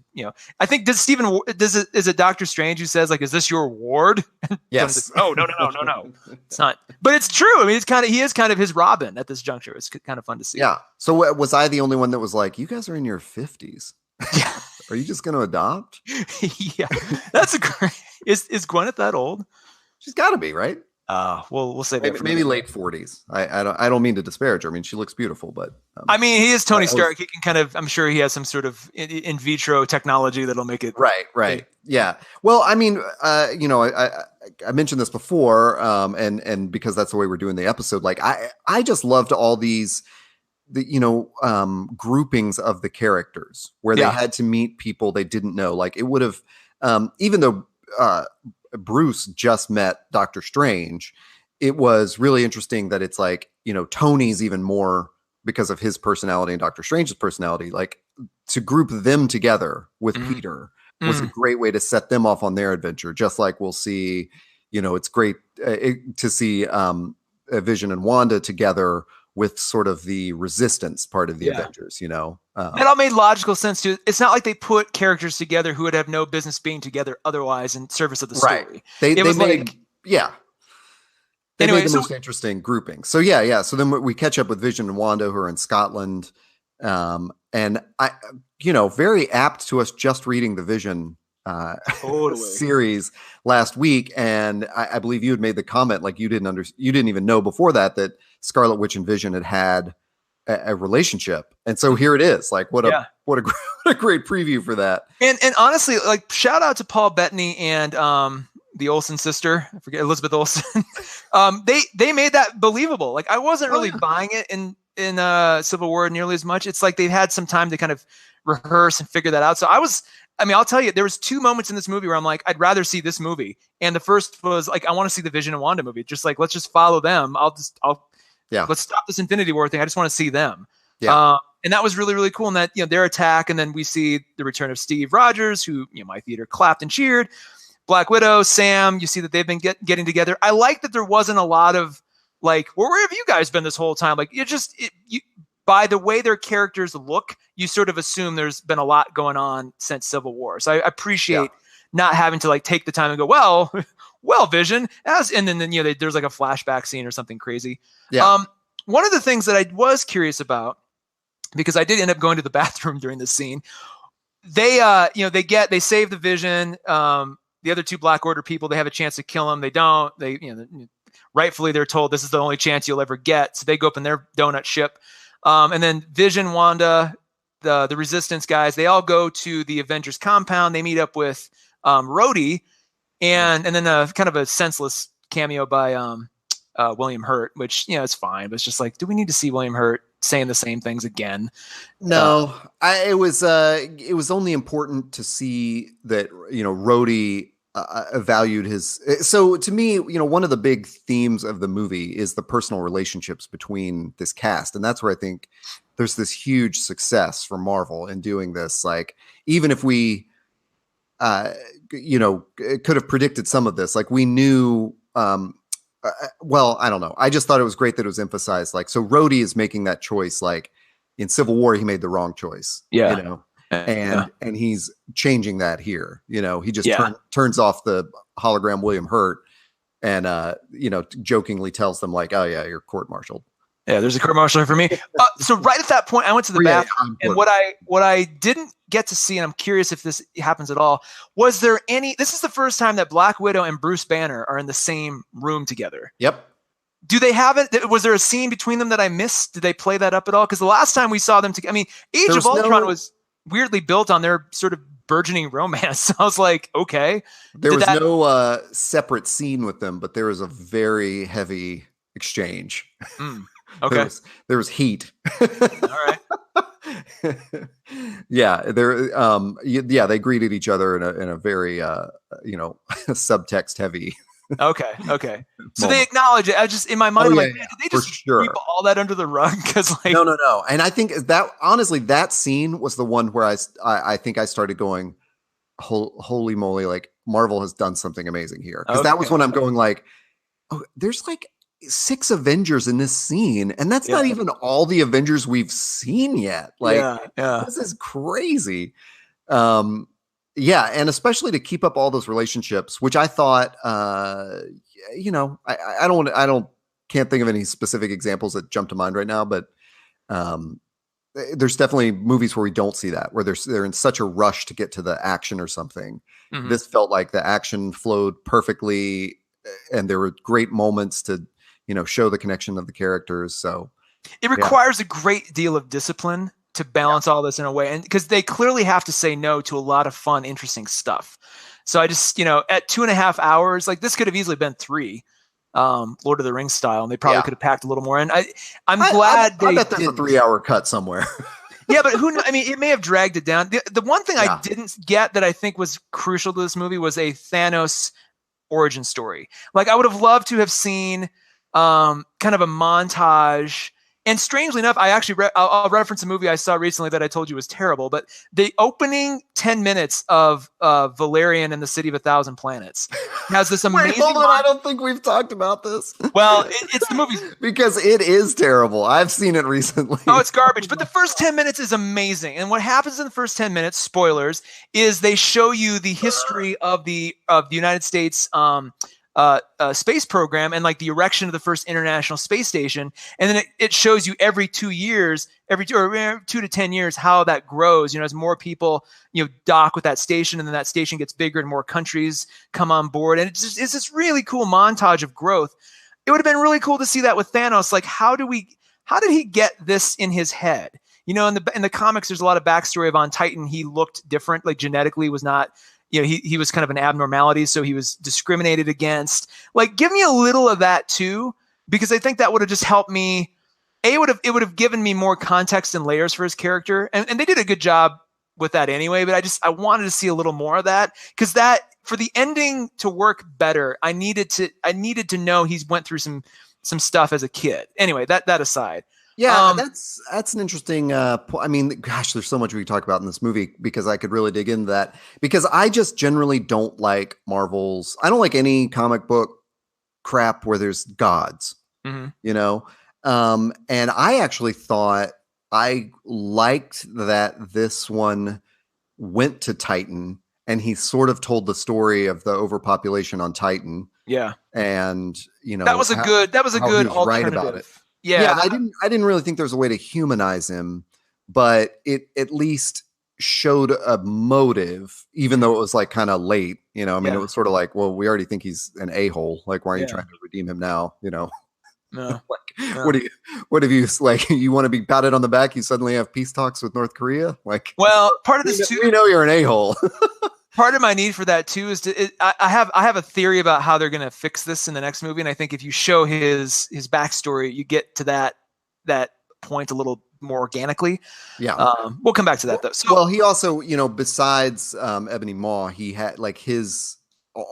I think is it Doctor Strange who says, like, is this your ward? Yes. Like, no. It's not, but it's true. I mean, he is kind of his Robin at this juncture. It's kind of fun to see. Yeah. So was I the only one that was like, you guys are in your 50s? Yeah. Are you just going to adopt? Yeah. That's a great, is Gwyneth that old? She's gotta be, right? We'll say maybe late 40s. I don't mean to disparage her. I mean, she looks beautiful, but he is Tony Stark. He can kind of, I'm sure he has some sort of in vitro technology that'll make it right. Yeah. Well, I mean, I mentioned this before, and because that's the way we're doing the episode. Like, I just loved all these, groupings of the characters where they had to meet people they didn't know. Like, it would have, even though Bruce just met Doctor Strange, it was really interesting that it's like, Tony's even more because of his personality and Doctor Strange's personality, like, to group them together with Peter was a great way to set them off on their adventure. Just like we'll see, it's great to see Vision and Wanda together with sort of the resistance part of the Yeah. Avengers, you know? That all made logical sense too. It's not like they put characters together who would have no business being together otherwise in service of the story. Right. They was made, like, yeah. They anyway, made the so most interesting grouping. So yeah. So then we catch up with Vision and Wanda, who are in Scotland. And I, very apt to us just reading the Vision totally. series last week. And I believe you had made the comment, like you didn't even know before that Scarlet Witch and Vision had a relationship. And so here it is. Like what a great preview for that. And honestly, like shout out to Paul Bettany and the Olsen sister, I forget, Elizabeth Olsen. They made that believable. Like I wasn't really buying it in Civil War nearly as much. It's like they've had some time to kind of rehearse and figure that out. So I'll tell you, there was 2 moments in this movie where I'm like, I'd rather see this movie. And the first was like, I want to see the Vision and Wanda movie. Just like, let's just follow them. Let's stop this Infinity War thing. I just want to see them. Yeah. And that was really, really cool. And that, their attack. And then we see the return of Steve Rogers, who, my theater clapped and cheered. Black Widow, Sam, you see that they've been getting together. I like that there wasn't a lot of like, well, where have you guys been this whole time? Like by the way their characters look, you sort of assume there's been a lot going on since Civil War. So I appreciate not having to like take the time and go, well, Vision, and then there's like a flashback scene or something crazy. Yeah. One of the things that I was curious about, because I did end up going to the bathroom during this scene, they save the Vision. The other 2 Black Order people, they have a chance to kill him. They don't. Rightfully they're told this is the only chance you'll ever get. So they go up in their donut ship. And then Vision, Wanda, the Resistance guys, they all go to the Avengers compound. They meet up with Rhodey, and then kind of a senseless cameo by William Hurt, which it's fine, but it's just like, do we need to see William Hurt saying the same things again? No, it was only important to see that Rhodey valued his. So to me, one of the big themes of the movie is the personal relationships between this cast, and that's where I think there's this huge success for Marvel in doing this. Like, even if we, could have predicted some of this, like we knew. Well, I don't know. I just thought it was great that it was emphasized. Like, so Rhodey is making that choice. Like in Civil War, he made the wrong choice. Yeah. And he's changing that here. He just turns off the hologram William Hurt and jokingly tells them like, oh yeah, you're court-martialed. Yeah, there's a court-martial for me. So right at that point, I went to the bathroom, and what I didn't get to see, and I'm curious if this happens at all, was there any? This is the first time that Black Widow and Bruce Banner are in the same room together. Yep. Do they have it? Was there a scene between them that I missed? Did they play that up at all? Because the last time we saw them together, Age of Ultron was weirdly built on their sort of burgeoning romance. So I was like, okay. There was no separate scene with them, but there was a very heavy exchange. Okay. There was heat. All right. They greeted each other in a very subtext heavy. Okay. So they acknowledge it. I just, in my mind, did they just sweep all that under the rug? Because no. And I think that honestly, that scene was the one where I think I started going, holy moly, like Marvel has done something amazing here. Because that was when I'm going like, oh, there's like 6 Avengers in this scene, and that's not even all the Avengers we've seen yet. Like, this is crazy. And especially to keep up all those relationships, which I thought, can't think of any specific examples that jump to mind right now, but there's definitely movies where we don't see that, where they're in such a rush to get to the action or something. Mm-hmm. This felt like the action flowed perfectly, and there were great moments to show the connection of the characters. So it requires a great deal of discipline to balance all this in a way. And because they clearly have to say no to a lot of fun, interesting stuff. So I just, at 2.5 hours, like this could have easily been 3, Lord of the Rings style, and they probably could have packed a little more in. I'm glad I bet there's a 3-hour cut somewhere. Yeah, but who knows? It may have dragged it down. The one thing I didn't get that I think was crucial to this movie was a Thanos origin story. Like I would have loved to have seen kind of a montage. And strangely enough, I actually I'll reference a movie I saw recently that I told you was terrible, but the opening 10 minutes of Valerian and the City of a Thousand Planets has this amazing. Wait, hold on. I don't think we've talked about this. Well, it's the movie because it is terrible. I've seen it recently. Oh, it's garbage. But the first 10 minutes is amazing. And what happens in the first 10 minutes, spoilers, is they show you the history of the United States space program and like the erection of the first international space station. And then it shows you every 2 years, every 2 to 10 years, how that grows, as more people, dock with that station, and then that station gets bigger and more countries come on board. And it's this really cool montage of growth. It would have been really cool to see that with Thanos. Like, how did he get this in his head? In the comics, there's a lot of backstory of on Titan. He looked different, like genetically was not, he was kind of an abnormality. So he was discriminated against. Like, give me a little of that too, because I think that would have just helped me. It would have given me more context and layers for his character. And they did a good job with that anyway, but I wanted to see a little more of that, because that, for the ending to work better, I needed to know he's went through some stuff as a kid. Anyway, that aside. Yeah, that's an interesting point. I mean, gosh, there's so much we could talk about in this movie, because I could really dig into that, because I just generally don't like Marvel's. I don't like any comic book crap where there's gods, and I actually thought I liked that this one went to Titan, and he sort of told the story of the overpopulation on Titan. Yeah. And, that was a good alternative. Right about it. Yeah. I didn't really think there was a way to humanize him, but it at least showed a motive, even though it was like kind of late, it was sort of like, well, we already think he's an a-hole. Like, why are you trying to redeem him now? No. What if you like, you want to be patted on the back? You suddenly have peace talks with North Korea? Like, well, part of this too, we know you're an a-hole. Part of my need for that too is I have a theory about how they're going to fix this in the next movie, and I think if you show his backstory, you get to that point a little more organically. Yeah, we'll come back to that though. So, well, he also, besides Ebony Maw, he had like his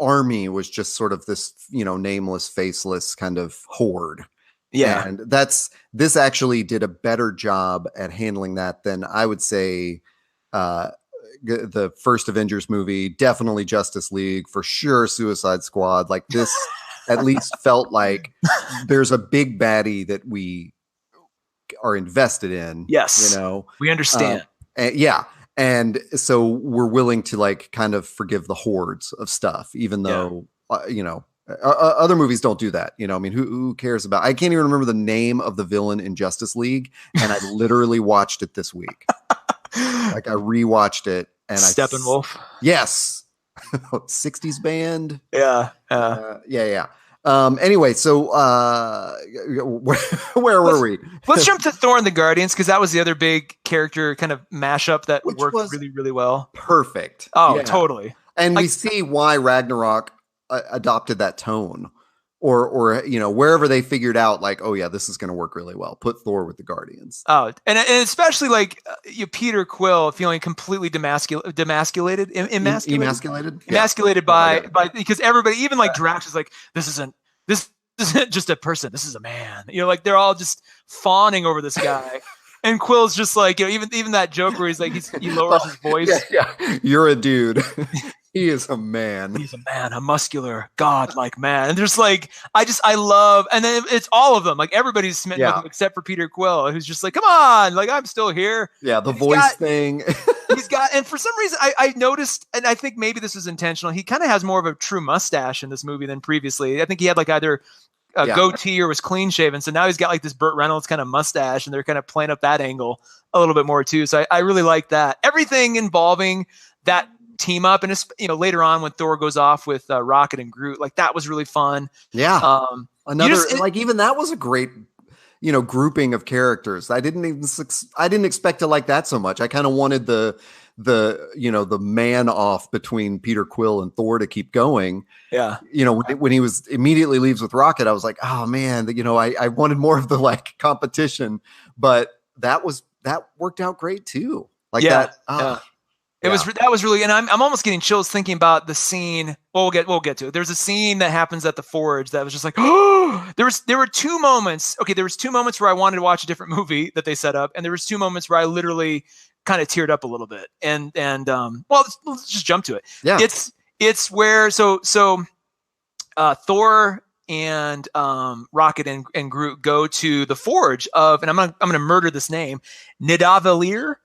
army was just sort of this, nameless, faceless kind of horde. Yeah, and this actually did a better job at handling that than I would say. The first Avengers movie, definitely Justice League, for sure Suicide Squad. Like, this at least felt like there's a big baddie that we are invested in. Yes, we understand. And so we're willing to like kind of forgive the hordes of stuff, even though other movies don't do that. Who cares about? I can't even remember the name of the villain in Justice League, and I literally watched it this week. Like, I rewatched it, and Steppenwolf. Yes. 60s band. Yeah. Anyway, so where were we? Let's jump to Thor and the Guardians, because that was the other big character kind of mashup that worked really, really well. Perfect. Oh, yeah. Totally. And we see why Ragnarok adopted that tone. Or wherever they figured out, like, oh yeah, this is going to work really well. Put Thor with the Guardians. Oh, and especially like Peter Quill feeling completely emasculated by because everybody, even like Drax, is like, this isn't just a person. This is a man. Like, they're all just fawning over this guy. And Quill's just like, even that joke where he's like, he lowers his voice. Yeah. You're a dude. He is a man. He's a man, a muscular, godlike man. And there's like, I love, and then it's all of them. Like, everybody's smitten with him except for Peter Quill, who's just like, come on, like, I'm still here. Yeah, the voice thing. And for some reason, I noticed, and I think maybe this was intentional, he kind of has more of a true mustache in this movie than previously. I think he had like either a goatee or was clean shaven. So now he's got like this Burt Reynolds kind of mustache, and they're kind of playing up that angle a little bit more too. So I really like that. Everything involving that team up, and it's, later on when Thor goes off with Rocket and Groot, like, that was really fun. Yeah. Even that was a great, grouping of characters. I didn't expect to like that so much. I kind of wanted the man off between Peter Quill and Thor to keep going. Yeah. When he was immediately leaves with Rocket, I was like, oh man, I wanted more of the like competition, but that worked out great too. Like that. That was really, and I'm almost getting chills thinking about the scene. Well, we'll get to it. There's a scene that happens at the forge that was just like, oh, there were two moments. Okay, there was two moments where I wanted to watch a different movie that they set up, and there was two moments where I literally kind of teared up a little bit. And well, let's just jump to it. Yeah, it's where Thor and Rocket and Groot go to the forge of, and I'm gonna murder this name, Nidavellir.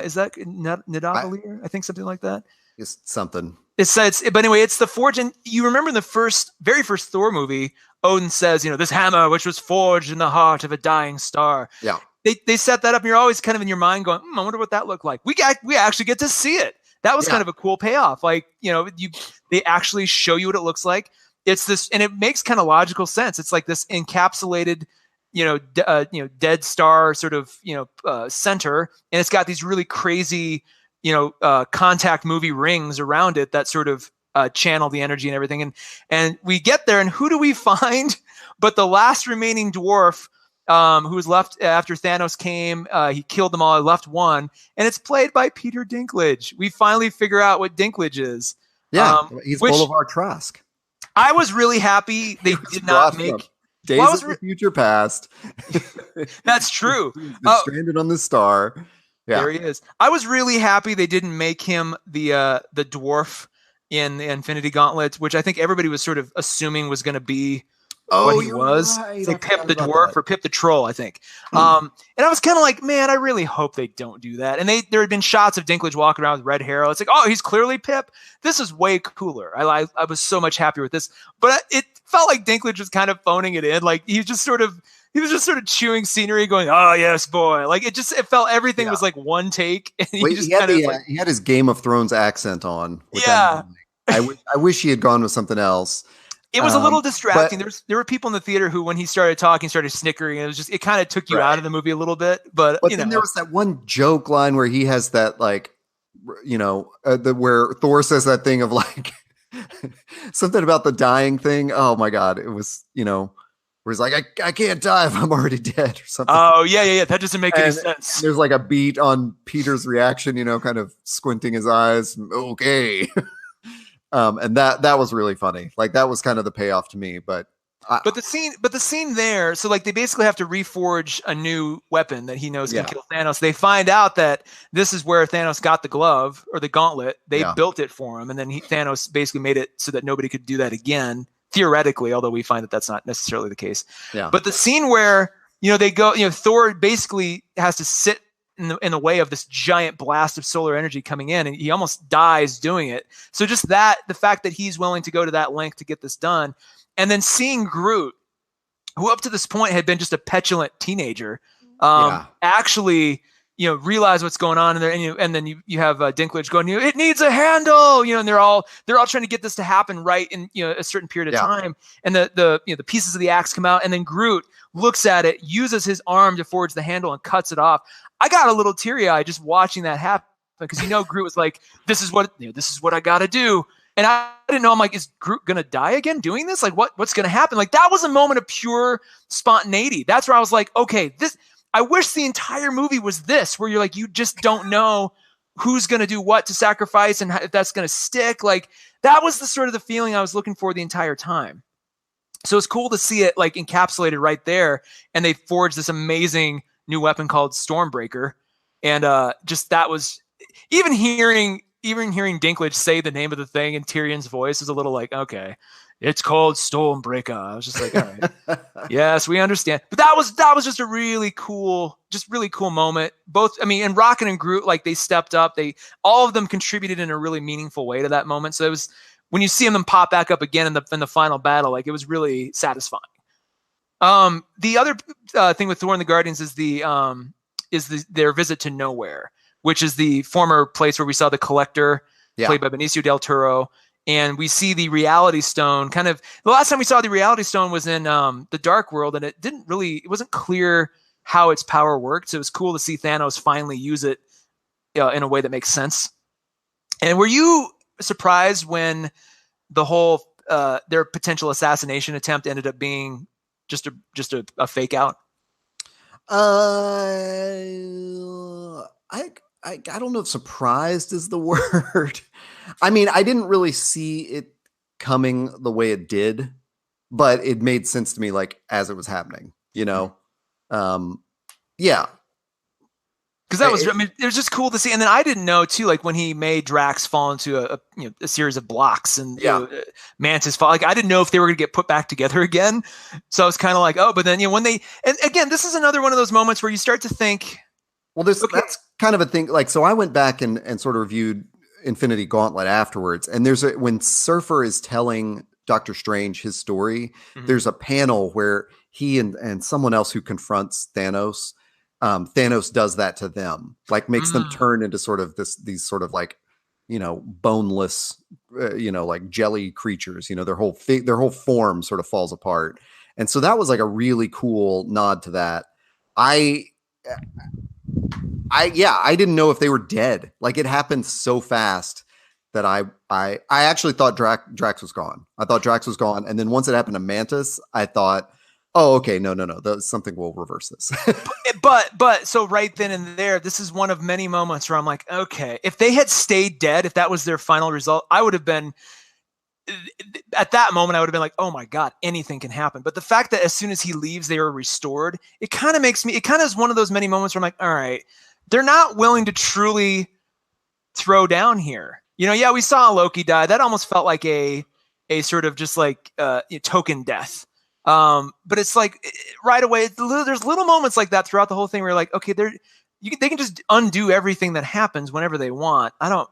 Is that Nidavellir? I think something like that. It's something. But anyway, it's the forge. And you remember in the very first Thor movie, Odin says, this hammer, which was forged in the heart of a dying star. Yeah. They set that up and you're always kind of in your mind going, I wonder what that looked like. We actually get to see it. That was kind of a cool payoff. Like, they actually show you what it looks like. It's this, and it makes kind of logical sense. It's like this encapsulated, dead star sort of, center. And it's got these really crazy, contact movie rings around it that sort of channel the energy and everything. And we get there, and who do we find but the last remaining dwarf who was left after Thanos came. He killed them all. He left one, and it's played by Peter Dinklage. We finally figure out what Dinklage is. Yeah, he's Boulevard Trask. I was really happy they did not make Days of the Future Past. That's true. He's stranded on this star. Yeah. There he is. I was really happy they didn't make him the dwarf in the Infinity Gauntlet, which I think everybody was sort of assuming was going to be what he was. Right. Like Pip the dwarf or Pip the troll, I think. And I was kind of like, man, I really hope they don't do that. And there had been shots of Dinklage walking around with red hair. It's like, oh, he's clearly Pip. This is way cooler. I was so much happier with this. But it felt like Dinklage was kind of phoning it in. Like he was just sort of chewing scenery, going, "Oh yes, boy!" Like it felt everything was like one take. And he had his Game of Thrones accent on. Yeah, I wish he had gone with something else. It was a little distracting. There were people in the theater who, when he started talking, started snickering. It kind of took you out of the movie a little bit. But then there was that one joke line where he has that where Thor says that thing of like something about the dying thing. Oh my God, it was where he's like, I can't die if I'm already dead or something. Oh yeah. That doesn't make any sense. There's like a beat on Peter's reaction, kind of squinting his eyes. Okay. And that was really funny. Like that was kind of the payoff to me, but the scene there, so like they basically have to reforge a new weapon that he knows can kill Thanos. They find out that this is where Thanos got the glove or the gauntlet. They built it for him, and then Thanos basically made it so that nobody could do that again, theoretically, although we find that that's not necessarily the case. Yeah. But the scene where they go, Thor basically has to sit in the way of this giant blast of solar energy coming in, and he almost dies doing it. So just the fact that he's willing to go to that length to get this done, and then seeing Groot, who up to this point had been just a petulant teenager, actually realize what's going on in there, and then you have Dinklage going, it needs a handle, and they're all trying to get this to happen right in a certain period of time, and the pieces of the axe come out, and then Groot looks at it, uses his arm to forge the handle, and cuts it off. I got a little teary-eyed just watching that happen, because Groot was like, this is what I got to do. And I didn't know. I'm like, is Groot going to die again doing this? Like, what's going to happen? Like, that was a moment of pure spontaneity. That's where I was like, okay, I wish the entire movie was this, where you're like, you just don't know who's going to do what to sacrifice and if that's going to stick. Like, that was the sort of the feeling I was looking for the entire time. So it's cool to see it like encapsulated right there. And they forged this amazing new weapon called Stormbreaker. And just that was, even hearing Dinklage say the name of the thing in Tyrion's voice is a little like, okay, it's called Stormbreaker. I was just like, all right, yes, we understand. But that was just a really cool moment. Both, and Rocket and Groot, like they stepped up. All of them contributed in a really meaningful way to that moment. So it was, when you see them pop back up again in the final battle, like it was really satisfying. The other thing with Thor and the Guardians is their visit to Nowhere, which is the former place where we saw the Collector, played by Benicio del Toro. And we see the Reality Stone the last time we saw the Reality Stone was in the Dark World, and it wasn't clear how its power worked. So it was cool to see Thanos finally use it in a way that makes sense. And were you surprised when the whole their potential assassination attempt ended up being just a fake out? I don't know if surprised is the word. I mean, I didn't really see it coming the way it did, but it made sense to me like as it was happening, you know? Yeah. Because that was, I mean, it was just cool to see. And then I didn't know too, like when he made Drax fall into a series of blocks and Mantis fall. Like I didn't know if they were going to get put back together again. So I was kind of like, oh, but then when they, and again, this is another one of those moments where you start to think. Well, that's kind of a thing. Like, so I went back and sort of reviewed Infinity Gauntlet afterwards, and when Surfer is telling Doctor Strange his story, there's a panel where he and someone else who confronts Thanos. Thanos does that to them, like makes them turn into sort of these sort of like, boneless, like jelly creatures. Their whole form sort of falls apart, and so that was like a really cool nod to that. I didn't know if they were dead. Like it happened so fast that I actually thought Drax was gone. I thought Drax was gone, and then once it happened to Mantis, I thought, oh, okay, no, something will reverse this. but so right then and there, this is one of many moments where I'm like, okay, if they had stayed dead, if that was their final result, I would have been, at that moment, I would have been like, oh my God, anything can happen. But the fact that as soon as he leaves, they are restored, it kind of is one of those many moments where I'm like, all right, they're not willing to truly throw down here. We saw Loki die. That almost felt like a sort of just like token death. But it's like right away, there's little moments like that throughout the whole thing where you're like, okay, they can just undo everything that happens whenever they want. I don't.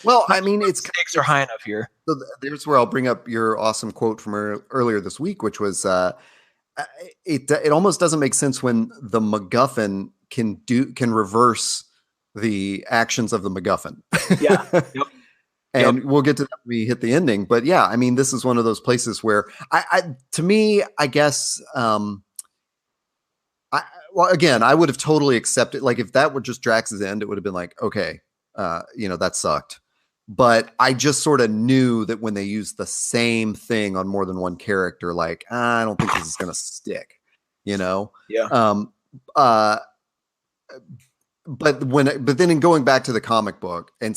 Well, I mean, stakes are high enough here. So there's where I'll bring up your awesome quote from earlier this week, which was, it almost doesn't make sense when the MacGuffin can reverse the actions of the MacGuffin. Yeah. Yep. And we'll get to that when we hit the ending. But yeah, I mean, this is one of those places where to me, I guess, again, I would have totally accepted, like if that were just Drax's end, it would have been like, okay, that sucked. But I just sort of knew that when they used the same thing on more than one character, like, I don't think this is going to stick, Yeah. But then in going back to the comic book and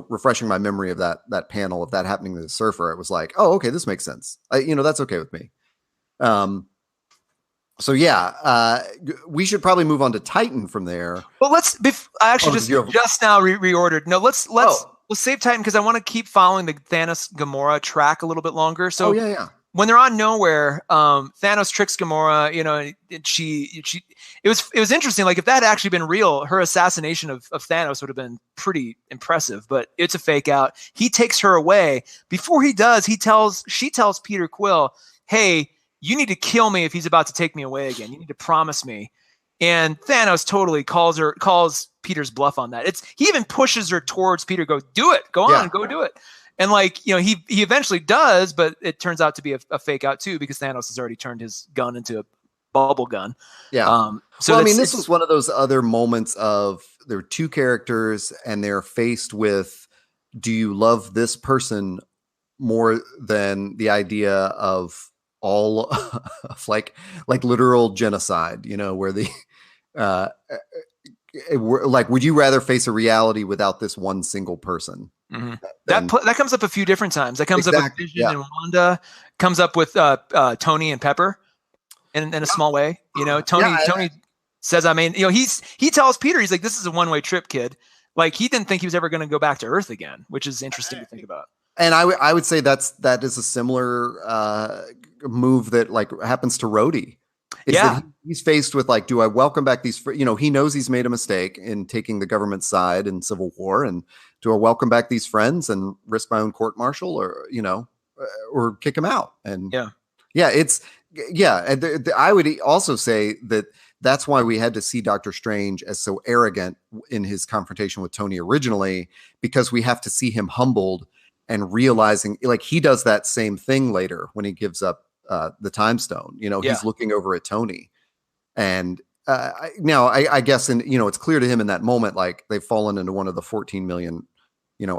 refreshing my memory of that panel of that happening to the Surfer, it was like, oh, okay, this makes sense. That's okay with me. So yeah, we should probably move on to Titan from there. Well, I actually just now reordered. No, let's save Titan because I want to keep following the Thanos Gamora track a little bit longer. So when they're on Nowhere, Thanos tricks Gamora. And it was interesting. Like if that had actually been real, her assassination of Thanos would have been pretty impressive. But it's a fake out. He takes her away. Before he does, she tells Peter Quill, "Hey, you need to kill me if he's about to take me away again. You need to promise me." And Thanos totally calls Peter's bluff on that. He even pushes her towards Peter. Go do it. Go on, go do it. And he eventually does, but it turns out to be a fake out too because Thanos has already turned his gun into a bubble gun. Yeah. So this was one of those other moments of there are two characters and they're faced with, do you love this person more than the idea of all of like literal genocide, where the would you rather face a reality without this one single person? Mm-hmm. That comes up a few different times. That comes up with Vision and Wanda, comes up with Tony and Pepper in a small way. Tony says, I mean, he tells Peter, he's like, this is a one-way trip, kid. Like he didn't think he was ever going to go back to Earth again, which is interesting to think about. And I would say that is a similar move that like happens to Rhodey. He's faced with like, do I welcome back these? He knows he's made a mistake in taking the government's side in Civil War, and do I welcome back these friends and risk my own court martial, or kick him out? And I would also say that's why we had to see Doctor Strange as so arrogant in his confrontation with Tony originally, because we have to see him humbled and realizing like he does that same thing later when he gives up the time stone. He's looking over at Tony, and now I guess, and it's clear to him in that moment, like they've fallen into one of the 14 million,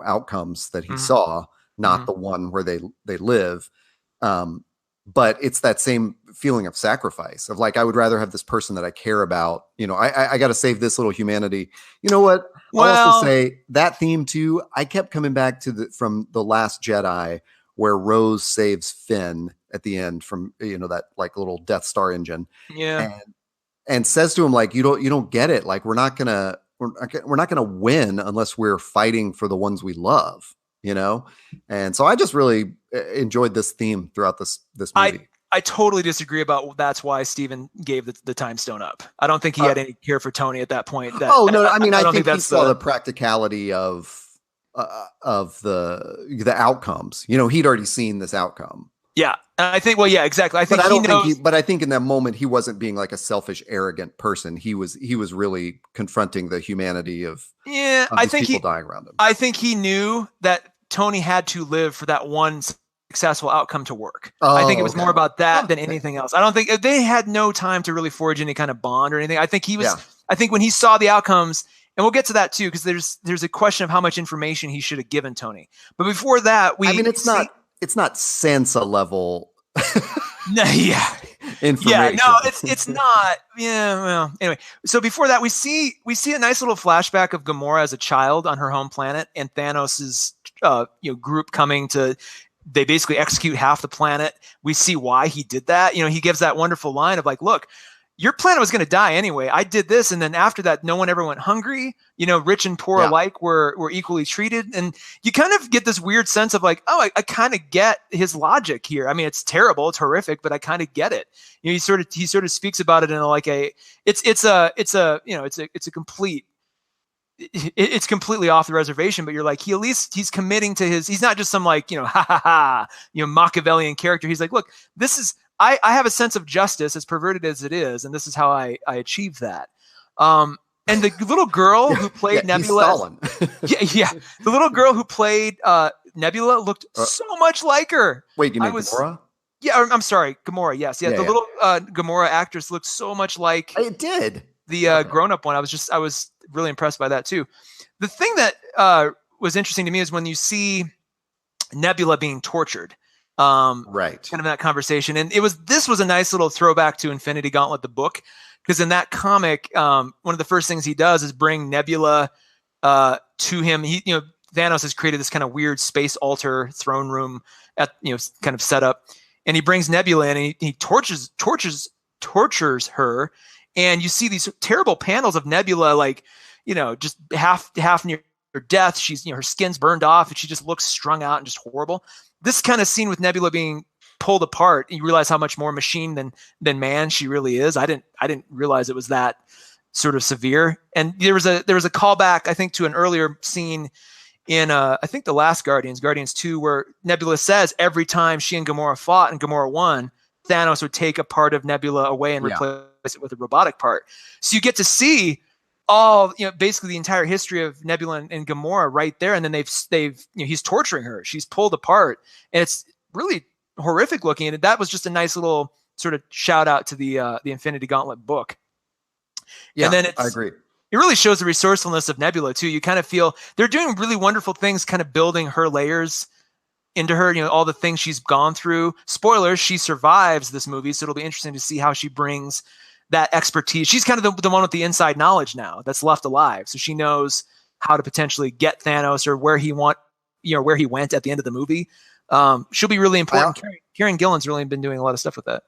outcomes that he saw, not the one where they live. but it's that same feeling of sacrifice of like, I would rather have this person that I care about. I got to save this little humanity. You know what? I'll also say that theme too. I kept coming back to from The Last Jedi, where Rose saves Finn at the end from, that like little Death Star engine. Yeah. And says to him, like, you don't get it. Like, we're not gonna win unless we're fighting for the ones we love, And so I just really enjoyed this theme throughout this movie. I totally disagree about that's why Steven gave the time stone up. I don't think he had any care for Tony at that point. I mean, I think he saw the practicality of the outcomes. He'd already seen this outcome. Yeah, I think. Well, yeah, exactly. I think. But I think in that moment he wasn't being like a selfish, arrogant person. He was really confronting the humanity of I think people dying around him. I think he knew that Tony had to live for that one successful outcome to work. I think it was more about that than anything else. I don't think they had no time to really forge any kind of bond or anything. I think he was. Yeah. I think when he saw the outcomes, and we'll get to that too, because there's a question of how much information he should have given Tony. But before that, it's not Sansa level. Yeah. Information. Yeah, no, it's not. Yeah, well, anyway. So before that, we see a nice little flashback of Gamora as a child on her home planet, and Thanos's group coming to. They basically execute half the planet. We see why he did that. He gives that wonderful line of like, look, your planet was going to die anyway. I did this. And then after that, no one ever went hungry. Rich and poor alike were equally treated. And you kind of get this weird sense of like, oh, I kind of get his logic here. I mean, it's terrible. It's horrific, but I kind of get it. He sort of speaks about it in like it's completely off the reservation, but you're like, he's committing to he's not just some like, Machiavellian character. He's like, look, this is, I have a sense of justice, as perverted as it is, and this is how I achieve that. And the little girl who played Nebula, the little girl who played Nebula looked so much like her. Wait, you mean Gamora? Yeah, I'm sorry, Gamora. Yes, the little Gamora actress looked so much like it did. The grown-up one. I was really impressed by that too. The thing that was interesting to me is when you see Nebula being tortured. Right. Kind of that conversation. And this was a nice little throwback to Infinity Gauntlet, the book, because in that comic, one of the first things he does is bring Nebula to him. Thanos has created this kind of weird space altar throne room kind of setup, and he brings Nebula in and he tortures her. And you see these terrible panels of Nebula, like, just half near death. She's, her skin's burned off and she just looks strung out and just horrible. This kind of scene with Nebula being pulled apart, you realize how much more machine than man she really is. I didn't realize it was that sort of severe. And there was a callback, I think, to an earlier scene in I think the last Guardians 2, where Nebula says every time she and Gamora fought and Gamora won, Thanos would take a part of Nebula away and replace it with a robotic part. So you get to see all, basically the entire history of Nebula and Gamora right there. And then he's torturing her. She's pulled apart, and it's really horrific looking. And that was just a nice little sort of shout out to the Infinity Gauntlet book. Yeah, and then I agree. It really shows the resourcefulness of Nebula too. You kind of feel they're doing really wonderful things, kind of building her layers into her, all the things she's gone through. Spoilers, she survives this movie. So it'll be interesting to see how she brings that expertise. She's kind of the one with the inside knowledge now that's left alive. So she knows how to potentially get Thanos or where he went at the end of the movie. She'll be really important. Kieran Gillen's really been doing a lot of stuff with that.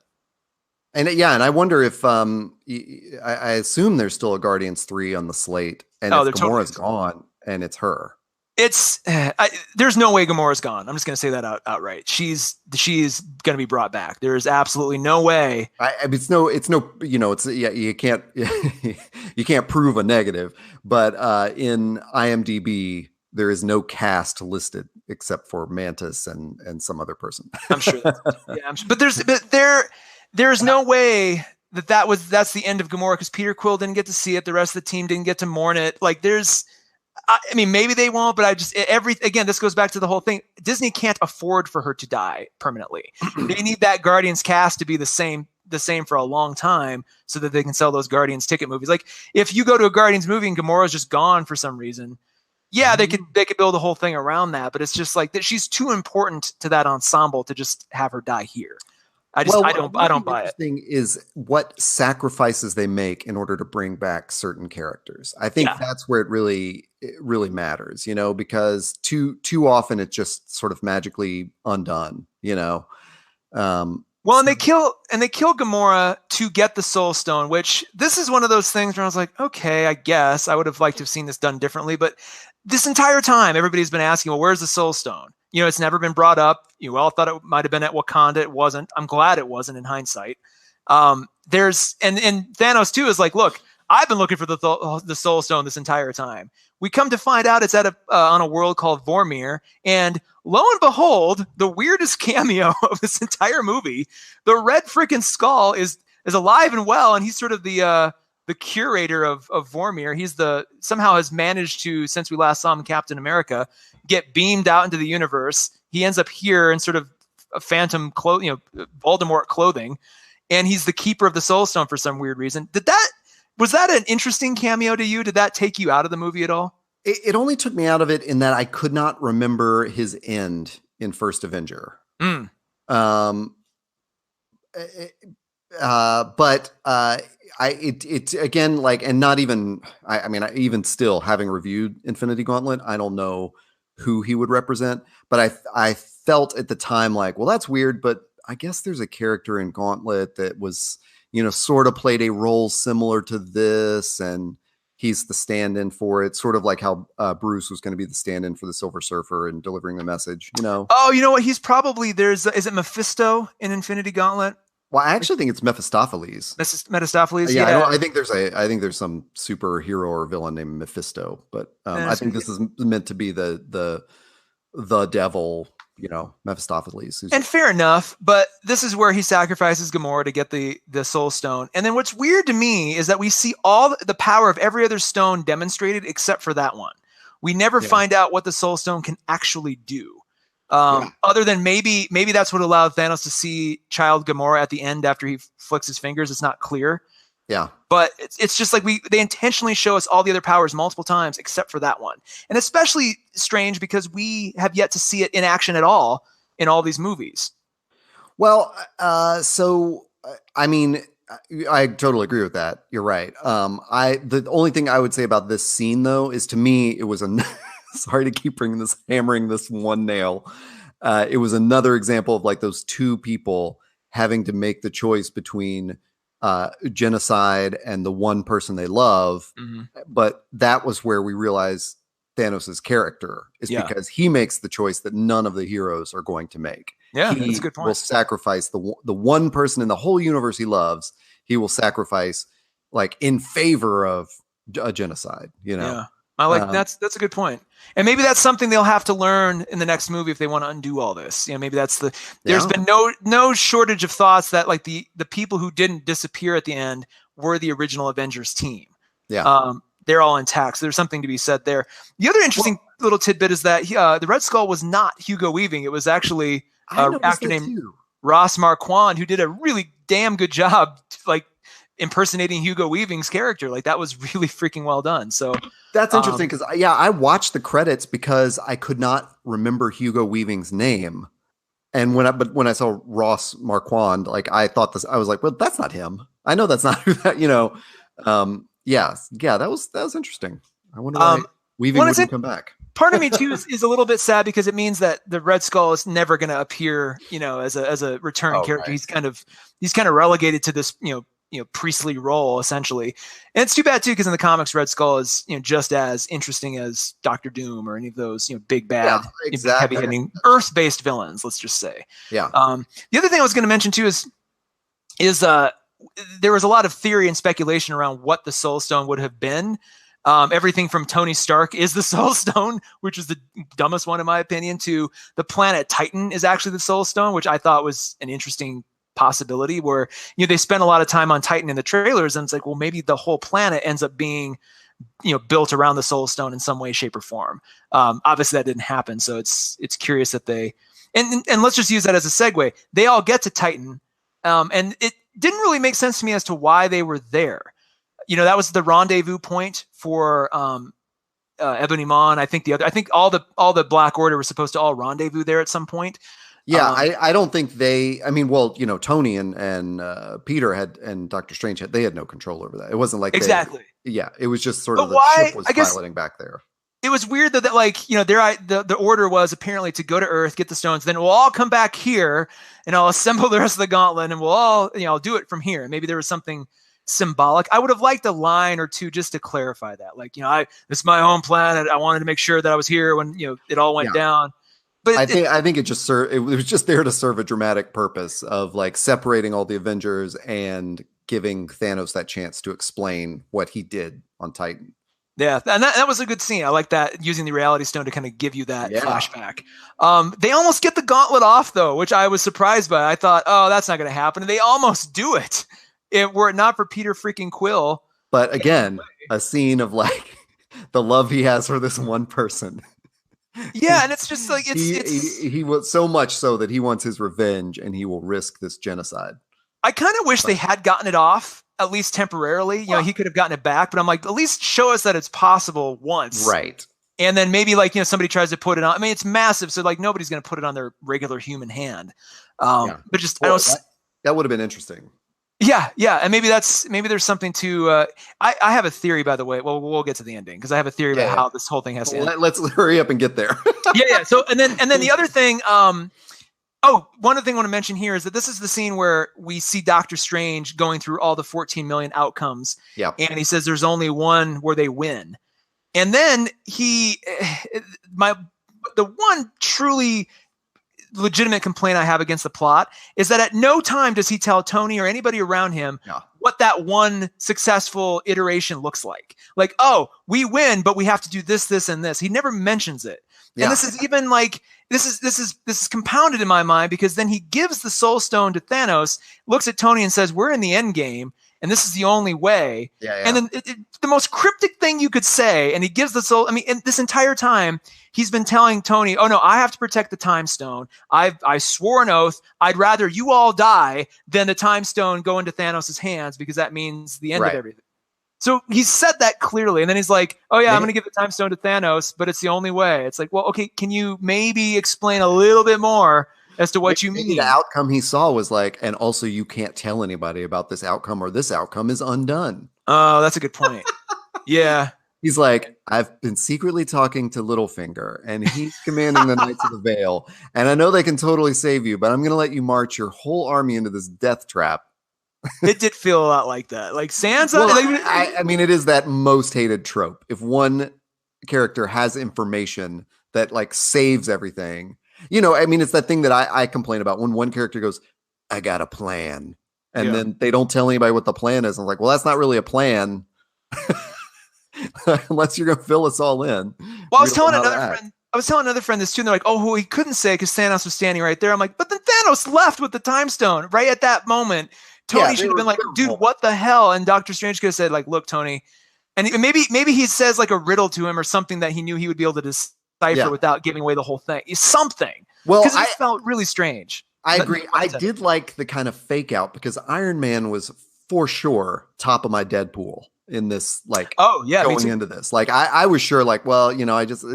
And I wonder if I assume there's still a Guardians 3 on the slate, and if Gamora's gone and it's her. There's no way Gamora's gone. I'm just going to say that outright. She's going to be brought back. There's absolutely no way. You can't you can't prove a negative, but in IMDb there is no cast listed except for Mantis and some other person. I'm sure. But there's no way that's the end of Gamora, because Peter Quill didn't get to see it. The rest of the team didn't get to mourn it. Like I mean, maybe they won't, but again, this goes back to the whole thing. Disney can't afford for her to die permanently. They need that Guardians cast to be the same for a long time so that they can sell those Guardians ticket movies. Like if you go to a Guardians movie and Gamora's just gone for some reason, they could build a whole thing around that. But it's just like that she's too important to that ensemble to just have her die here. I One don't thing buy it. interesting is what sacrifices they make in order to bring back certain characters. I think Yeah. that's where it really matters, because too often it's just sort of magically undone. Well, So, and they kill Gamora to get the Soul Stone, which this is one of those things where I was like, okay, I guess I would have liked to have seen this done differently. But this entire time, everybody's been asking, well, where's the Soul Stone? It's never been brought up. You all thought it might have been at Wakanda. It wasn't. I'm glad it wasn't in hindsight. There's and Thanos too is like, look, I've been looking for the Soul Stone this entire time. We come to find out it's at on a world called Vormir, and lo and behold, the weirdest cameo of this entire movie, the red freaking skull is alive and well, and he's sort of the curator of Vormir. He's somehow has managed to, since we last saw him in Captain America, get beamed out into the universe. He ends up here in sort of a phantom Voldemort clothing, and he's the keeper of the Soul Stone for some weird reason. Was that an interesting cameo to you? Did that take you out of the movie at all? it only took me out of it in that I could not remember his end in First Avenger. Mm. Um, but it again, like, and not even, I mean, even still having reviewed Infinity Gauntlet, I don't know who he would represent, but I felt at the time like, well, that's weird, but I guess there's a character in Gauntlet that was, sort of played a role similar to this, and he's the stand-in for it, sort of like how Bruce was going to be the stand-in for the Silver Surfer and delivering the message, Oh, you know what? He's probably is it Mephisto in Infinity Gauntlet? Well, I actually think it's Mephistopheles. Mephistopheles. Yeah. I think there's some superhero or villain named Mephisto, but I think this is meant to be the devil, Mephistopheles. And fair enough, but this is where he sacrifices Gamora to get the Soul Stone. And then what's weird to me is that we see all the power of every other stone demonstrated except for that one. We never find out what the Soul Stone can actually do. Other than maybe that's what allowed Thanos to see Child Gamora at the end after he flicks his fingers. It's not clear. Yeah. But it's just like they intentionally show us all the other powers multiple times except for that one. And especially strange because we have yet to see it in action at all in all these movies. Well, I mean, I totally agree with that. You're right. The only thing I would say about this scene though is, to me, it was sorry to keep hammering this one nail. It was another example of like those two people having to make the choice between genocide and the one person they love. Mm-hmm. But that was where we realized Thanos' character is because he makes the choice that none of the heroes are going to make. Yeah, he that's a good point. Will sacrifice the one person in the whole universe he loves. He will sacrifice like in favor of a genocide, Yeah. I like that's a good point. And maybe that's something they'll have to learn in the next movie if they want to undo all this. Maybe that's there's been no shortage of thoughts that like the people who didn't disappear at the end were the original Avengers team. Yeah. They're all intact. So there's something to be said there. The other interesting little tidbit is that the Red Skull was not Hugo Weaving. It was actually an actor named Ross Marquand, who did a really damn good job, like impersonating Hugo Weaving's character. Like that was really freaking well done. So that's interesting because I watched the credits because I could not remember Hugo Weaving's name, and when I saw Ross Marquand, like I thought this, I was like, well, that's not him. I know that's not who that. That was interesting. I wonder why Weaving wouldn't come back. Part of me too is a little bit sad because it means that the Red Skull is never going to appear, as a return character. Right. He's kind of relegated to this, priestly role essentially. And it's too bad too, because in the comics, Red Skull is, just as interesting as Doctor Doom or any of those, big bad, heavy hitting Earth-based villains. Let's just say. Yeah. The other thing I was going to mention too is there was a lot of theory and speculation around what the Soul Stone would have been. Everything from Tony Stark is the Soul Stone, which is the dumbest one in my opinion, to the planet Titan is actually the Soul Stone, which I thought was an interesting possibility where, they spent a lot of time on Titan in the trailers. And it's like, well, maybe the whole planet ends up being, built around the Soul Stone in some way, shape or form. Obviously that didn't happen. So it's curious that and let's just use that as a segue. They all get to Titan. And it didn't really make sense to me as to why they were there. That was the rendezvous point for Ebony Maw. I think all the Black Order was supposed to all rendezvous there at some point. Yeah, I don't think they. I mean, well, Tony and Peter and Doctor Strange they had no control over that. It wasn't like exactly. Yeah, it was just sort of But the ship why? was I guess piloting back there. it was weird that the order was apparently to go to Earth, get the stones, then we'll all come back here and I'll assemble the rest of the gauntlet and we'll all I'll do it from here. Maybe there was something symbolic. I would have liked a line or two just to clarify that. Like, this is my home planet. I wanted to make sure that I was here when it all went down. But I think it was just there to serve a dramatic purpose of like separating all the Avengers and giving Thanos that chance to explain what he did on Titan. Yeah, and that was a good scene. I like that, using the reality stone to kind of give you that flashback. They almost get the gauntlet off though, which I was surprised by. I thought, oh, that's not going to happen. And they almost do it. Were it not for Peter freaking Quill. But again, a scene of like the love he has for this one person. Yeah, and it's just like he was so much so that he wants his revenge and he will risk this genocide. I kind of wish they had gotten it off, at least temporarily. He could have gotten it back, but I'm like, at least show us that it's possible once. Right. And then maybe somebody tries to put it on. I mean, it's massive, so like nobody's going to put it on their regular human hand. But just that would have been interesting. Yeah, and maybe there's something to. I have a theory, by the way. Well, we'll get to the ending because I have a theory about how this whole thing has to end. Let's hurry up and get there. yeah. So and then the other thing. One other thing I want to mention here is that this is the scene where we see Doctor Strange going through all the 14 million outcomes. Yeah, and he says there's only one where they win, and then the one truly legitimate complaint I have against the plot is that at no time does he tell Tony or anybody around him what that one successful iteration looks like. Like, oh, we win, but we have to do this, this, and this. He never mentions it. Yeah. And this is even like this is compounded in my mind because then he gives the Soul Stone to Thanos, looks at Tony and says, "We're in the end game, and this is the only way." Yeah. And then the most cryptic thing you could say, and he gives the soul. I mean, and this entire time he's been telling Tony, "Oh no, I have to protect the Time Stone. I swore an oath. I'd rather you all die than the Time Stone go into Thanos' hands because that means the end of everything." So he said that clearly, and then he's like, "Oh yeah, I'm going to give the Time Stone to Thanos, but it's the only way." It's like, well, okay, can you maybe explain a little bit more as to what you mean? The outcome he saw was like, and also you can't tell anybody about this outcome or this outcome is undone. Oh, that's a good point. Yeah. He's like, I've been secretly talking to Littlefinger and he's commanding the Knights of the Vale. And I know they can totally save you, but I'm going to let you march your whole army into this death trap. It did feel a lot like that. Like Sansa. Well, I mean, it is that most hated trope. If one character has information that like saves everything, I mean, it's that thing that I complain about when one character goes, "I got a plan." And then they don't tell anybody what the plan is. I'm like, well, that's not really a plan. Unless you're going to fill us all in. Well, I was telling another friend this too. And they're like, "Oh, well, he couldn't say because Thanos was standing right there." I'm like, but then Thanos left with the Time Stone right at that moment. Tony should have been like, "Dude, what the hell?" And Doctor Strange could have said, like, "Look, Tony," and maybe he says like a riddle to him or something that he knew he would be able to decipher without giving away the whole thing. Something. Well, because it felt really strange. I agree. I did like the kind of fake out because Iron Man was for sure top of my Deadpool in this, like, going into this. Like, I was sure, like, well,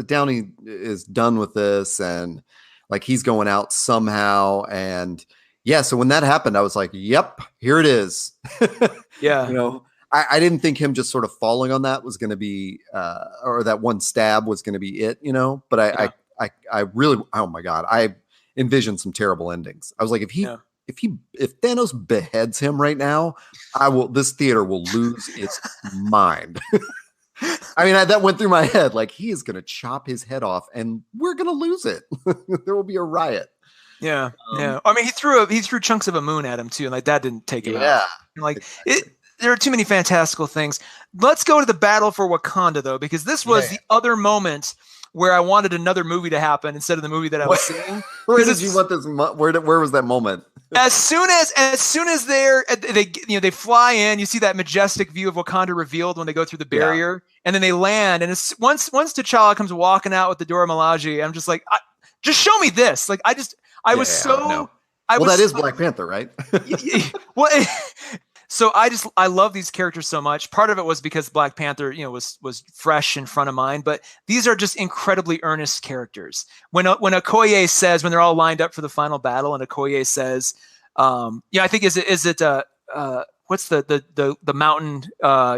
Downey is done with this and like he's going out somehow. And yeah, so when that happened, I was like, yep, here it is. Yeah. I didn't think him just sort of falling on that was going to be, or that one stab was going to be it, but I really, oh my God, I envisioned some terrible endings. I was like, if Thanos beheads him right now, this theater will lose its mind. I mean, that went through my head. Like, he is going to chop his head off and we're going to lose it. There will be a riot. Yeah. Yeah. I mean, he threw chunks of a moon at him too. And like, that didn't take him out. Like there are too many fantastical things. Let's go to the battle for Wakanda though, because this was the other moment where I wanted another movie to happen instead of the movie that I was seeing. Where did you want this? Where was that moment? As soon as they fly in, you see that majestic view of Wakanda revealed when they go through the barrier, and then they land. And once T'Challa comes walking out with the Dora Milaje, I'm just like, just show me this. Like that is Black Panther, right? So I love these characters so much. Part of it was because Black Panther, was fresh in front of mind, but these are just incredibly earnest characters. When Okoye says, when they're all lined up for the final battle, and Okoye says, I think is it what's the mountain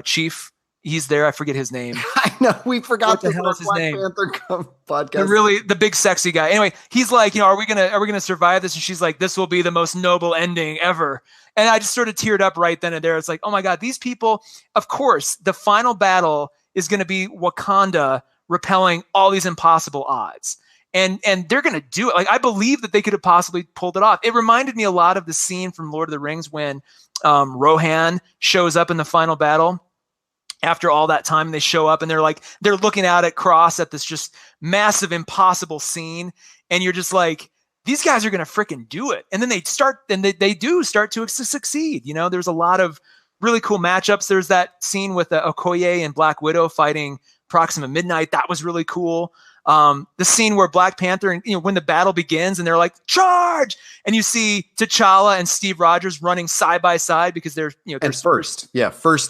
chief? He's there. I forget his name. I know, we forgot what the hell is his Black name? Panther podcast. The big sexy guy. Anyway, he's like, are we gonna survive this? And she's like, this will be the most noble ending ever. And I just sort of teared up right then and there. It's like, oh my God, these people, of course, the final battle is going to be Wakanda repelling all these impossible odds. And they're going to do it. Like, I believe that they could have possibly pulled it off. It reminded me a lot of the scene from Lord of the Rings when Rohan shows up in the final battle. After all that time, they show up and they're looking out at Cross at this just massive, impossible scene. And you're just like, these guys are going to freaking do it. And then they do start to succeed. There's a lot of really cool matchups. There's that scene with Okoye and Black Widow fighting Proxima Midnight. That was really cool. The scene where Black Panther and when the battle begins and they're like, charge, and you see T'Challa and Steve Rogers running side by side because they're first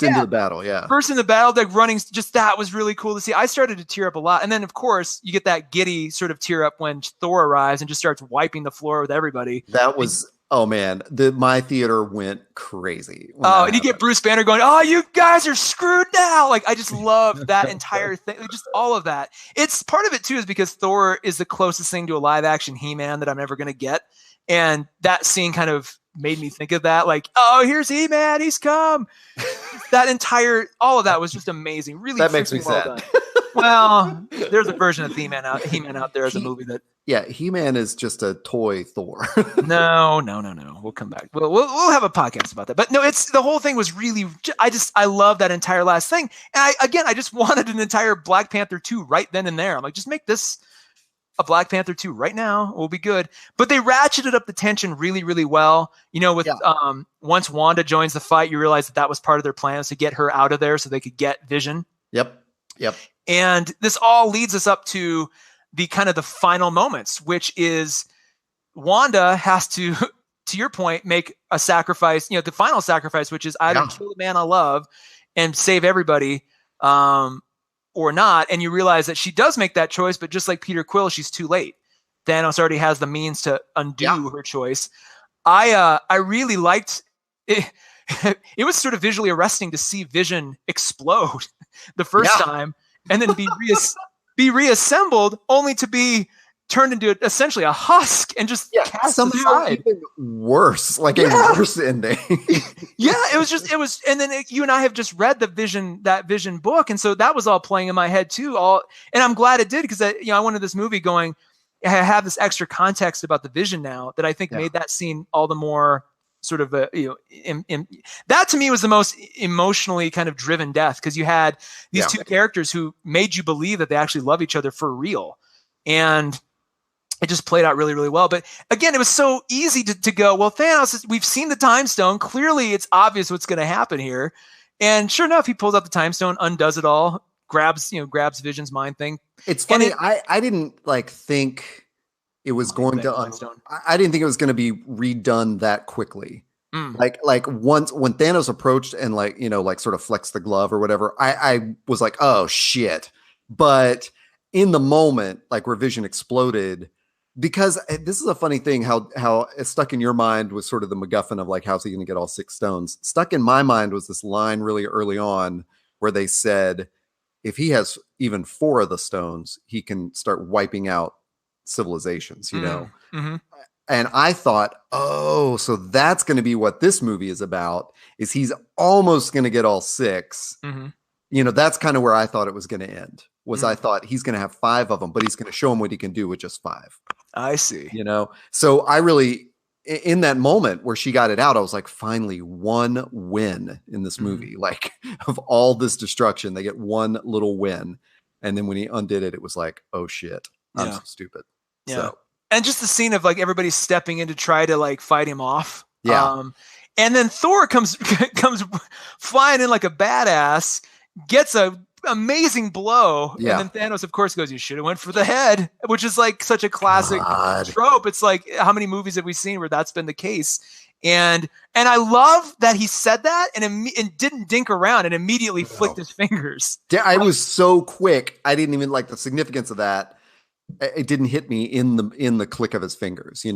into the battle. Yeah. First in the battle, they're running. Just that was really cool to see. I started to tear up a lot. And then of course you get that giddy sort of tear up when Thor arrives and just starts wiping the floor with everybody. That was, oh man, my theater went crazy. And you get Bruce Banner going, oh, you guys are screwed now. Like, I just love that entire thing. Just all of that. It's part of it too, is because Thor is the closest thing to a live action He-Man that I'm ever going to get. And that scene kind of made me think of that. Like, oh, here's He-Man. He's come. All of that was just amazing. Really, that makes me well sad. Done. Well, there's a version of He-Man out there as a movie that. Yeah, He-Man is just a toy Thor. No. We'll come back. We'll have a podcast about that. But no, the whole thing was really. I love that entire last thing. And I just wanted an entire Black Panther 2 right then and there. I'm like, just make this a Black Panther 2 right now. We'll be good. But they ratcheted up the tension really, really well. Once Wanda joins the fight, you realize that was part of their plans to get her out of there so they could get Vision. Yep. And this all leads us up to the kind of the final moments, which is Wanda has to your point, make a sacrifice, the final sacrifice, which is either kill the man I love and save everybody, or not. And you realize that she does make that choice, but just like Peter Quill, she's too late. Thanos already has the means to undo her choice. I really liked it. It was sort of visually arresting to see Vision explode the first time and then be reassembled only to be turned into essentially a husk and just cast aside. Even worse, like a worse ending. It was, and then you and I have just read that Vision book, and so that was all playing in my head too. And I'm glad it did, because I wanted this movie going. I have this extra context about the Vision now that I think made that scene all the more sort of that to me was the most emotionally kind of driven death, because you had these two characters who made you believe that they actually love each other for real, and it just played out really, really well. But again, it was so easy to go, well, Thanos, we've seen the time stone. Clearly it's obvious what's going to happen here. And sure enough, he pulls out the time stone, undoes it all, grabs Vision's mind thing. It's funny. I didn't think it was going to, I didn't think it was going to be redone that quickly. Like once when Thanos approached and sort of flexed the glove or whatever, I was like, oh shit. But in the moment, like where Vision exploded, because this is a funny thing, how it stuck in your mind was sort of the MacGuffin of like, how's he going to get all 6 stones? Stuck in my mind was this line really early on where they said, if he has even 4 of the stones, he can start wiping out civilizations, Mm-hmm. And I thought, oh, so that's going to be what this movie is about, is he's almost going to get all 6. Mm-hmm. That's kind of where I thought it was going to end. I thought he's going to have 5 of them, but he's going to show him what he can do with just 5. I see. So I really, in that moment where she got it out, I was like, finally, one win in this movie. Like, of all this destruction, they get one little win. And then when he undid it, it was like, oh shit, I'm so stupid. Yeah. So. And just the scene of like everybody stepping in to try to like fight him off. Yeah. And then Thor comes flying in like a badass, gets a amazing blow, and then Thanos of course goes, you should have went for the head, which is like such a classic trope. It's like, how many movies have we seen where that's been the case? And I love that he said that and didn't dink around and immediately flicked his fingers. I was so quick. I didn't even like the significance of that. It didn't hit me in the click of his fingers,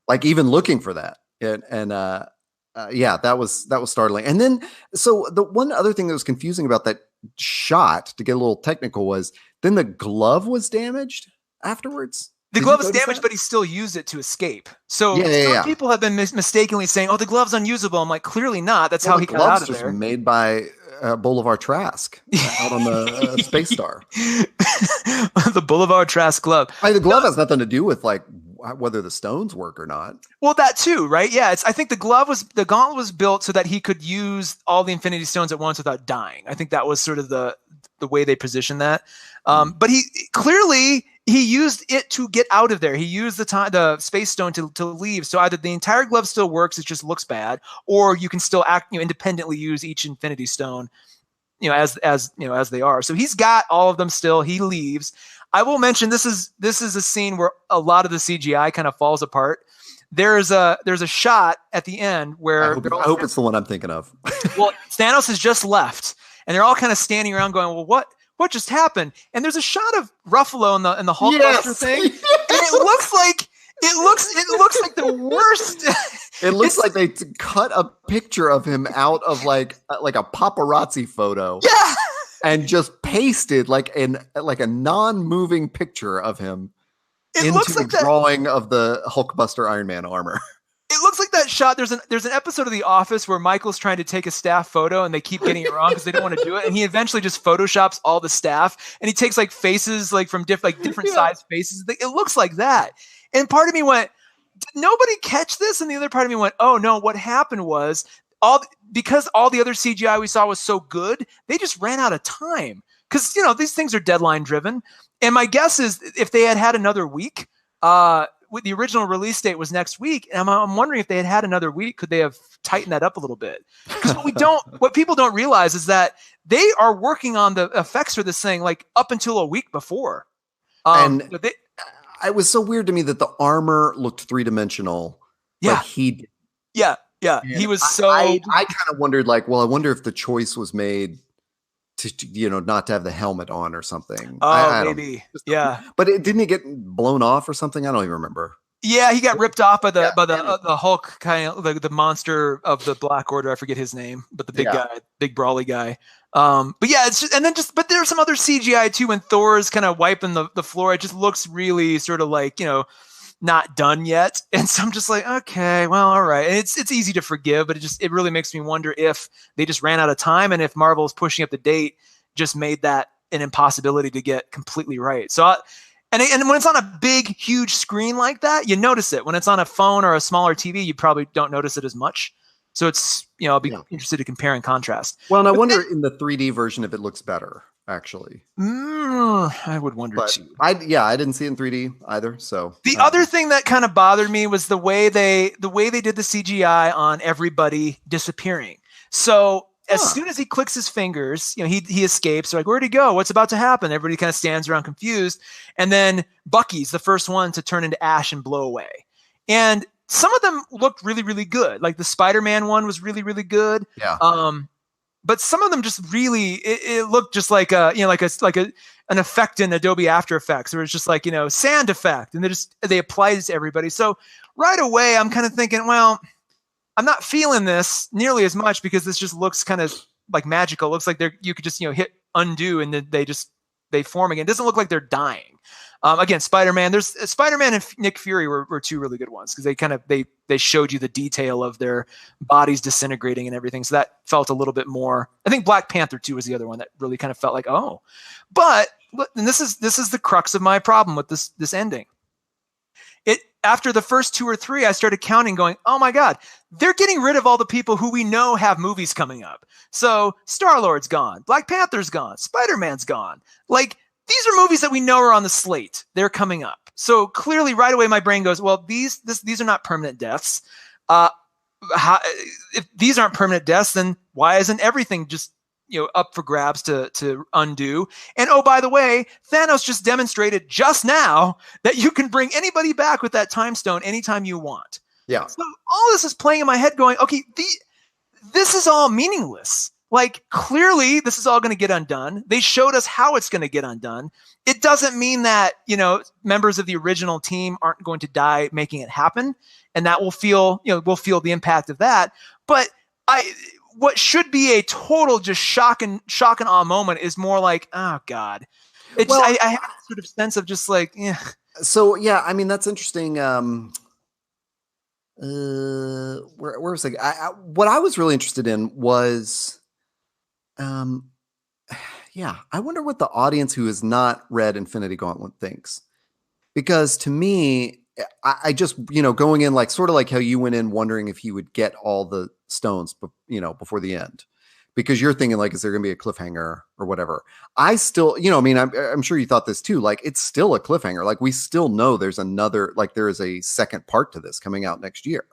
like even looking for that. Yeah, that was startling. And then, so the one other thing that was confusing about that shot, to get a little technical, was then the glove was damaged afterwards. The glove is damaged, but he still used it to escape. So some people have been mistakenly saying, "Oh, the glove's unusable." I'm like, clearly not. That's how he got out of there. Just made by Boulevard Trask out on the Space Star. The Boulevard Trask glove. The glove has nothing to do with like whether the stones work or not. Well, that too, right? Yeah, I think the gauntlet was built so that he could use all the Infinity Stones at once without dying. I think that was sort of the way they positioned that. But he used it to get out of there. He used the Space Stone to leave. So either the entire glove still works, it just looks bad, or you can still independently use each Infinity Stone, as they are. So he's got all of them still. He leaves. I will mention this is a scene where a lot of the CGI kind of falls apart. There's a shot at the end where I hope it's the one I'm thinking of. Well, Thanos has just left, and they're all kind of standing around going, "Well, what just happened?" And there's a shot of Ruffalo in the Hulkbuster thing, and it looks like the worst. It looks like they cut a picture of him out of like a paparazzi photo. Yeah. And just pasted like a non-moving picture of him into the drawing of the Hulkbuster Iron Man armor. It looks like that shot. There's an episode of The Office where Michael's trying to take a staff photo and they keep getting it wrong because they don't want to do it, and he eventually just photoshops all the staff and he takes like faces from different size faces. It looks like that. And part of me went, "Did nobody catch this?" And the other part of me went, "Oh no, what happened was because all the other CGI we saw was so good, they just ran out of time." Because these things are deadline driven, and my guess is if they had another week, with the original release date was next week, and I'm wondering if they had another week, could they have tightened that up a little bit? Because what people don't realize is that they are working on the effects for this thing like up until a week before. It was so weird to me that the armor looked 3-dimensional. Yeah, like he did. Yeah. Yeah, he was so. I kind of wondered, like, well, I wonder if the choice was made to not to have the helmet on or something. Oh, maybe. Yeah, but didn't it get blown off or something? I don't even remember. Yeah, he got ripped off by the Hulk, kind of the monster of the Black Order. I forget his name, but the big guy, big brawly guy. But yeah, it's just, but there's some other CGI too when Thor's kind of wiping the floor. It just looks really sort of like not done yet, and so I'm just like, okay, well, all right. And it's easy to forgive, but it really makes me wonder if they just ran out of time, and if Marvel's pushing up the date just made that an impossibility to get completely right. So, and when it's on a big, huge screen like that, you notice it. When it's on a phone or a smaller TV, you probably don't notice it as much. So it's I'll be interested to compare and contrast. Well, and I wonder in the 3D version if it looks better. Actually, I would wonder too. I didn't see it in 3D either. So the other thing that kind of bothered me was the way they did the CGI on everybody disappearing. So as soon as he clicks his fingers, he escapes. They're like, where'd he go? What's about to happen? Everybody kind of stands around confused. And then Bucky's the first one to turn into ash and blow away. And some of them looked really, really good. Like the Spider-Man one was really, really good. Yeah. But some of them just really, it looked just like an effect in Adobe After Effects, where it's just like, sand effect, and they apply it to everybody. So right away, I'm kind of thinking, well, I'm not feeling this nearly as much because this just looks kind of like magical. It looks like you could just hit undo and then they form again. It doesn't look like they're dying. Again, Spider-Man. There's Spider-Man and Nick Fury were two really good ones because they showed you the detail of their bodies disintegrating and everything. So that felt a little bit more. I think Black Panther 2 was the other one that really kind of felt like, oh. But and this is the crux of my problem with this ending. After the first 2 or 3, I started counting, going, oh my God, they're getting rid of all the people who we know have movies coming up. So Star-Lord's gone, Black Panther's gone, Spider-Man's gone. Like, these are movies that we know are on the slate. They're coming up. So clearly right away my brain goes, well, these are not permanent deaths. If these aren't permanent deaths, then why isn't everything just up for grabs to undo? And oh, by the way, Thanos just demonstrated just now that you can bring anybody back with that time stone anytime you want. Yeah. So all this is playing in my head going, okay, this is all meaningless. Like, clearly this is all going to get undone. They showed us how it's going to get undone. It doesn't mean that, members of the original team aren't going to die making it happen. And that we'll feel the impact of that. But what should be a total just shock and awe moment is more like, oh God. I have a sort of sense of just like, yeah. So, yeah, I mean, that's interesting. Where was I? What I was really interested in was, yeah, I wonder what the audience who has not read Infinity Gauntlet thinks. Because to me, I just, going in like sort of like how you went in wondering if he would get all the stones, before the end, because you're thinking like, is there going to be a cliffhanger or whatever? I still, I'm sure you thought this too. Like, it's still a cliffhanger. Like, we still know there's another, like there is a second part to this coming out next year.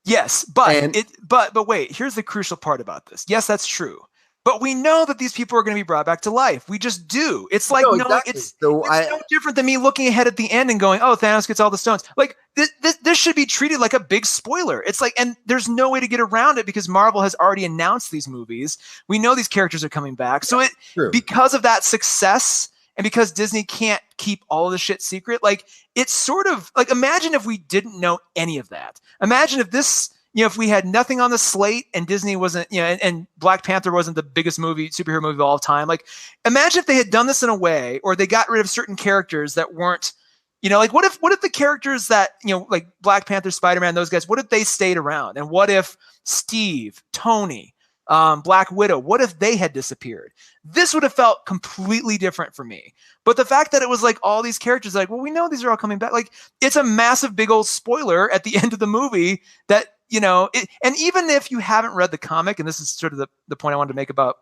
Yes, but wait, here's the crucial part about this. Yes, that's true. But we know that these people are going to be brought back to life. We just do. It's like, exactly. It's no different than me looking ahead at the end and going, oh, Thanos gets all the stones. Like, this should be treated like a big spoiler. It's like, and there's no way to get around it because Marvel has already announced these movies. We know these characters are coming back. So because of that success and because Disney can't keep all of the shit secret, like, it's sort of like, imagine if we didn't know any of that. Imagine if this, if we had nothing on the slate and Disney wasn't, and Black Panther wasn't the biggest superhero movie of all time. Like, imagine if they had done this in a way, or they got rid of certain characters that weren't, like what if the characters that, like Black Panther, Spider-Man, those guys, what if they stayed around? And what if Steve, Tony, Black Widow, what if they had disappeared? This would have felt completely different for me. But the fact that it was like all these characters, like, well, we know these are all coming back. Like, it's a massive, big old spoiler at the end of the movie that, and even if you haven't read the comic, and this is sort of the point I wanted to make about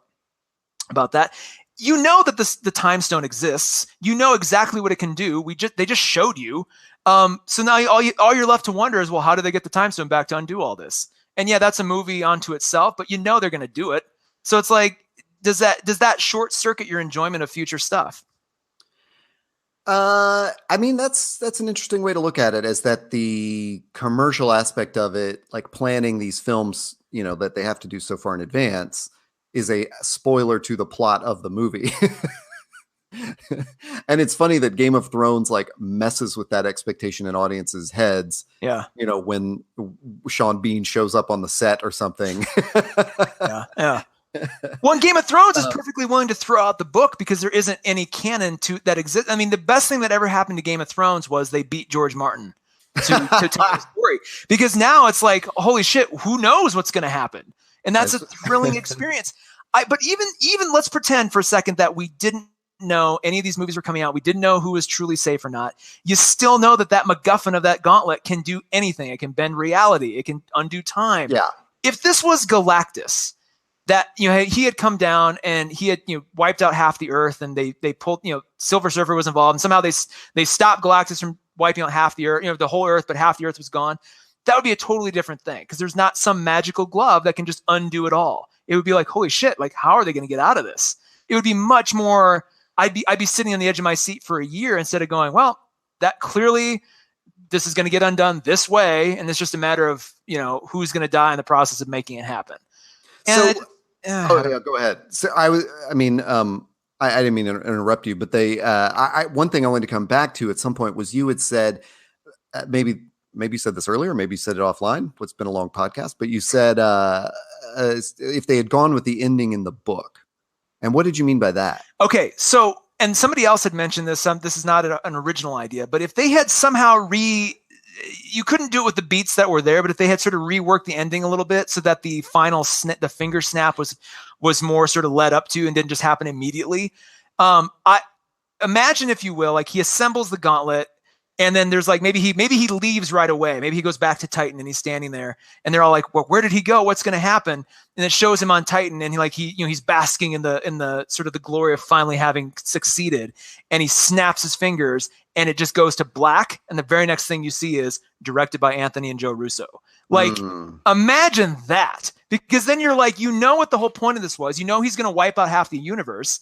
that, that the time stone exists. You know exactly what it can do. They just showed you. So now all you're left to wonder is, well, how do they get the time stone back to undo all this? And yeah, that's a movie unto itself, but they're going to do it. So it's like, does that short circuit your enjoyment of future stuff? I mean, that's an interesting way to look at it, is that the commercial aspect of it, like planning these films, that they have to do so far in advance, is a spoiler to the plot of the movie. And it's funny that Game of Thrones like messes with that expectation in audiences' heads. Yeah. When Sean Bean shows up on the set or something. Yeah. Well, Game of Thrones is perfectly willing to throw out the book because there isn't any canon that exists. I mean, the best thing that ever happened to Game of Thrones was they beat George Martin to tell the story, because now it's like, holy shit, who knows what's going to happen? And that's a thrilling experience. But even let's pretend for a second that we didn't know any of these movies were coming out. We didn't know who was truly safe or not. You still know that MacGuffin of that gauntlet can do anything. It can bend reality. It can undo time. Yeah. If this was Galactus, that he had come down and he had wiped out half the Earth, and they pulled, Silver Surfer was involved, and somehow they stopped Galactus from wiping out half the Earth, the whole Earth, but half the Earth was gone. That would be a totally different thing, because there's not some magical glove that can just undo it all. It would be like, holy shit, like, how are they going to get out of this? It would be much more. I'd be sitting on the edge of my seat for a year instead of going, well, that clearly this is going to get undone this way, and it's just a matter of who's going to die in the process of making it happen. And go ahead. So I didn't mean to interrupt you, but one thing I wanted to come back to at some point was, you had said, maybe you said this earlier, maybe you said it offline. It's been a long podcast, but you said if they had gone with the ending in the book. And what did you mean by that? Okay, so, and somebody else had mentioned this. This is not an original idea, but if they had somehow you couldn't do it with the beats that were there, but if they had sort of reworked the ending a little bit so that the final the finger snap was more sort of led up to and didn't just happen immediately. I imagine, if you will, like, he assembles the gauntlet, and then there's like, maybe he leaves right away. Maybe he goes back to Titan and he's standing there, and they're all like, well, where did he go? What's going to happen? And it shows him on Titan, and he's basking in the sort of the glory of finally having succeeded, and he snaps his fingers, and it just goes to black. And the very next thing you see is directed by Anthony and Joe Russo. Like, imagine that, because then you're like, what the whole point of this was. He's going to wipe out half the universe.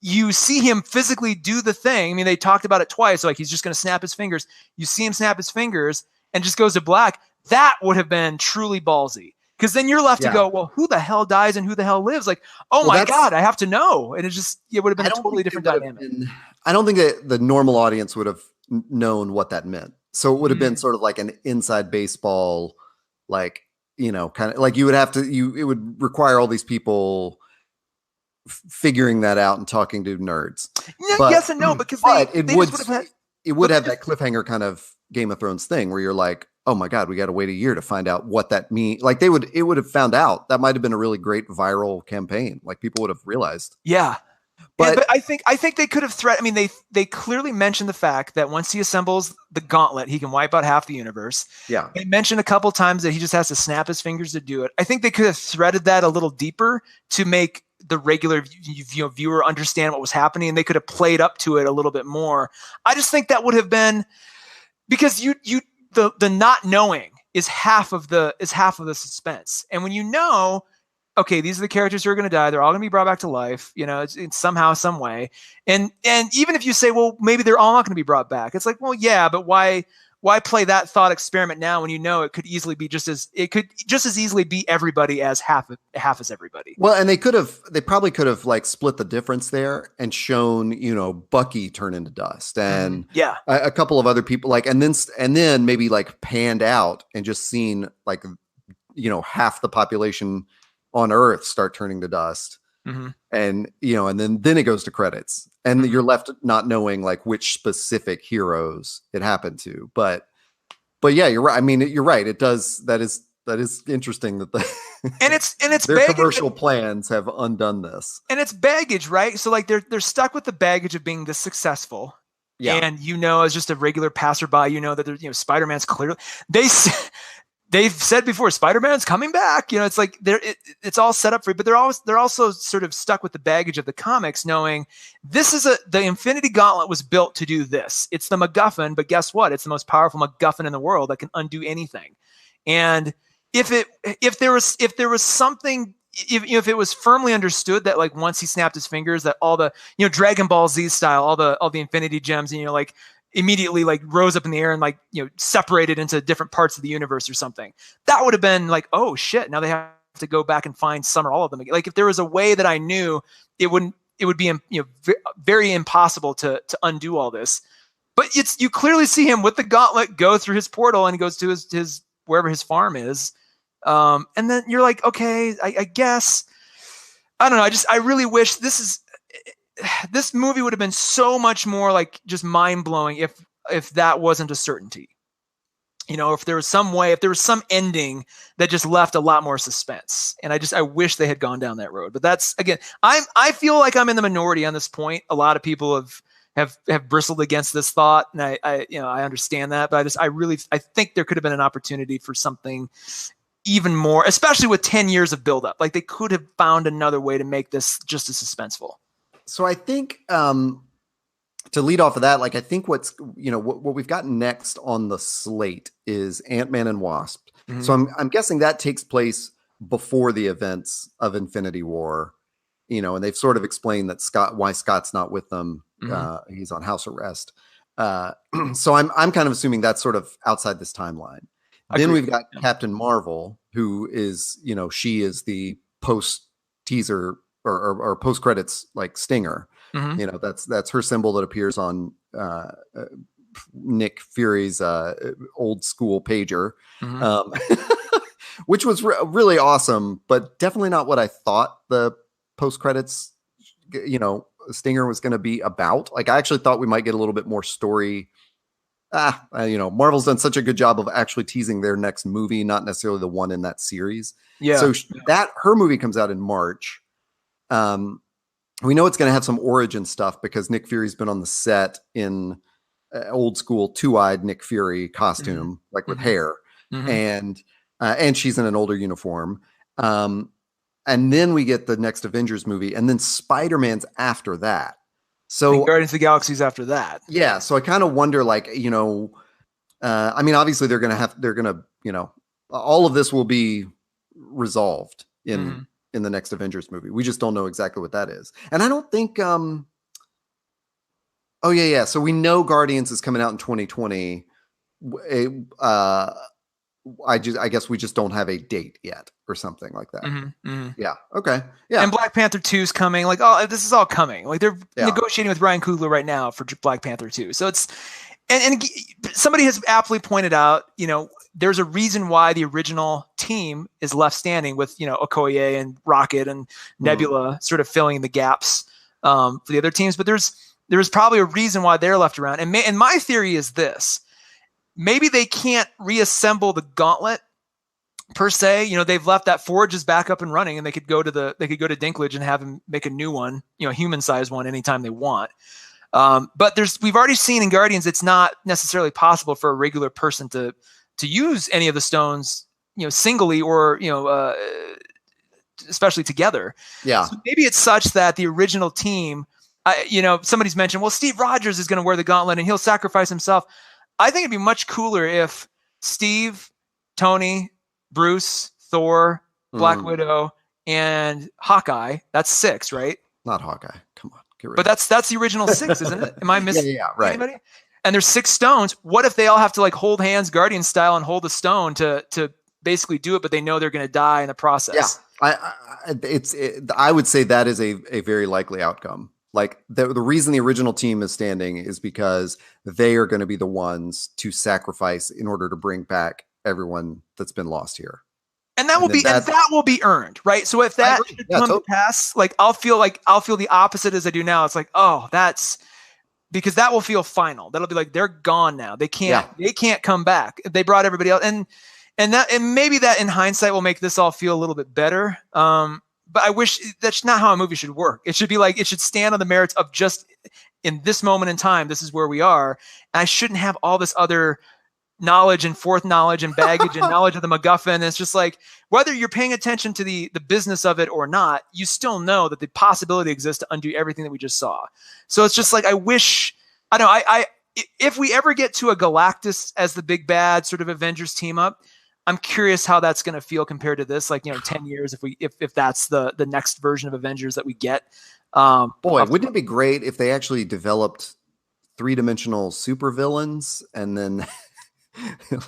You see him physically do the thing. I mean, they talked about it twice. Like, he's just going to snap his fingers. You see him snap his fingers and just goes to black. That would have been truly ballsy. Because then you're left to go, well, who the hell dies and who the hell lives? Like, oh my God, I have to know. And it would have been a totally different dynamic. I don't think that the normal audience would have known what that meant. So it would have been sort of like an inside baseball, like, you know, kind of like you would have to, it would require all these people figuring that out and talking to nerds. Yes and no, because it would have that cliffhanger kind of Game of Thrones thing where you're like, oh my God, we got to wait a year to find out what that means. Like it would have found out. That might have been a really great viral campaign. Like people would have realized. Yeah. But I think they could have I mean, they clearly mentioned the fact that once he assembles the gauntlet, he can wipe out half the universe. Yeah. They mentioned a couple times that he just has to snap his fingers to do it. I think they could have threaded that a little deeper to make the regular viewer understand what was happening, and they could have played up to it a little bit more. I just think that would have been, because the not knowing is half of the suspense. And when you know, okay, these are the characters who are going to die, they're all going to be brought back to life, you know, it's somehow, some way. And even if you say, well, maybe they're all not going to be brought back, it's like, well, yeah, but why play that thought experiment now when you know it could just as easily be everybody as half as everybody? Well, and they probably could have like split the difference there and shown, you know, Bucky turn into dust and a couple of other people, like, and then maybe like panned out and just seen like, you know, half the population on Earth start turning to dust. And, you know, and then it goes to credits and you're left not knowing like which specific heroes it happened to. But yeah, you're right. I mean, you're right. It does. That is interesting that it's their commercial plans have undone this. And it's baggage, right? So like they're stuck with the baggage of being this successful. Yeah. And, you know, as just a regular passerby, you know, that there's, you know, Spider-Man's clearly, they've said before, Spider-Man's coming back. You know, it's like it's all set up for you, but they're also sort of stuck with the baggage of the comics, knowing the Infinity Gauntlet was built to do this. It's the MacGuffin, but guess what? It's the most powerful MacGuffin in the world that can undo anything. And if there was something, if it was firmly understood that like once he snapped his fingers, that all the, you know, Dragon Ball Z style, all the Infinity Gems, and, you know, like immediately like rose up in the air and like, you know, separated into different parts of the universe or something, that would have been like, oh shit, now they have to go back and find some or all of them. Like if there was a way that I knew, it would be, you know, very impossible to undo all this. But you clearly see him with the gauntlet go through his portal and he goes to his wherever his farm is. And then you're like, okay, I guess, I don't know. I really wish this movie would have been so much more like just mind blowing if that wasn't a certainty. You know, if there was some way, if there was some ending that just left a lot more suspense. And I wish they had gone down that road. But that's, again, I feel like I'm in the minority on this point. A lot of people have bristled against this thought, and I understand that, but I think there could have been an opportunity for something even more, especially with 10 years of buildup. Like they could have found another way to make this just as suspenseful. So I think to lead off of that, like I think what we've got next on the slate is Ant-Man and Wasp. Mm-hmm. So I'm guessing that takes place before the events of Infinity War, you know, and they've sort of explained that why Scott's not with them. Mm-hmm. He's on house arrest. So I'm kind of assuming that's sort of outside this timeline. Then we've got Captain Marvel, who is, you know, she is the post teaser or post credits like stinger. Mm-hmm. You know, that's her symbol that appears on Nick Fury's old school pager, mm-hmm. Which was really awesome, but definitely not what I thought the post credits, you know, stinger was going to be about. Like I actually thought we might get a little bit more story. You know, Marvel's done such a good job of actually teasing their next movie, not necessarily the one in that series. Yeah. So her movie comes out in March. We know it's going to have some origin stuff because Nick Fury's been on the set in old school two-eyed Nick Fury costume, mm-hmm. like with mm-hmm. hair, mm-hmm. and she's in an older uniform. And then we get the next Avengers movie, and then Spider-Man's after that. So and Guardians of the Galaxy's after that. Yeah. So I kind of wonder, like, you know, I mean, obviously they're going to, you know, all of this will be resolved in the next Avengers movie. We just don't know exactly what that is. And I don't think, oh yeah. So we know Guardians is coming out in 2020. I guess we just don't have a date yet or something like that. Yeah. Okay. Yeah. And Black Panther 2 is coming. Like, oh, this is all coming. Like they're Yeah. negotiating with Ryan Coogler right now for Black Panther 2. So it's, and somebody has aptly pointed out, there's a reason why the original team is left standing with, Okoye and Rocket and Nebula sort of filling the gaps for the other teams. But there's probably a reason why they're left around. And my theory is this: maybe they can't reassemble the gauntlet per se. They've left that Forge is back up and running, and they could go to Dinklage and have him make a new one, human-sized one anytime they want. But we've already seen in Guardians, it's not necessarily possible for a regular person to use any of the stones, singly or, especially together. Yeah. So maybe it's such that the original team, somebody's mentioned, well, Steve Rogers is going to wear the gauntlet and he'll sacrifice himself. I think it'd be much cooler if Steve, Tony, Bruce, Thor, Black Widow, and Hawkeye. That's 6, right? Not Hawkeye. Come on. But that's the original 6, isn't it? Am I missing right. anybody? And there's 6 stones. What if they all have to like hold hands Guardian style and hold a stone to basically do it, but they know they're going to die in the process? Yeah. I would say that is a very likely outcome. Like the reason the original team is standing is because they are going to be the ones to sacrifice in order to bring back everyone that's been lost here. And that will be earned, right? So if that should come to pass, like I'll feel the opposite as I do now. It's like, oh, that's because that will feel final. That'll be like they're gone now. They can't come back. They brought everybody else, and maybe that in hindsight will make this all feel a little bit better. But I wish that's not how a movie should work. It should be like it should stand on the merits of just in this moment in time. This is where we are, and I shouldn't have all this other knowledge and fourth knowledge and baggage and knowledge of the MacGuffin. It's just like whether you're paying attention to the business of it or not, you still know that the possibility exists to undo everything that we just saw. So it's just like if we ever get to a Galactus as the big bad sort of Avengers team up, I'm curious how that's going to feel compared to this. Like 10 years if that's the next version of Avengers that we get. Wouldn't it be great if they actually developed 3-dimensional supervillains and then.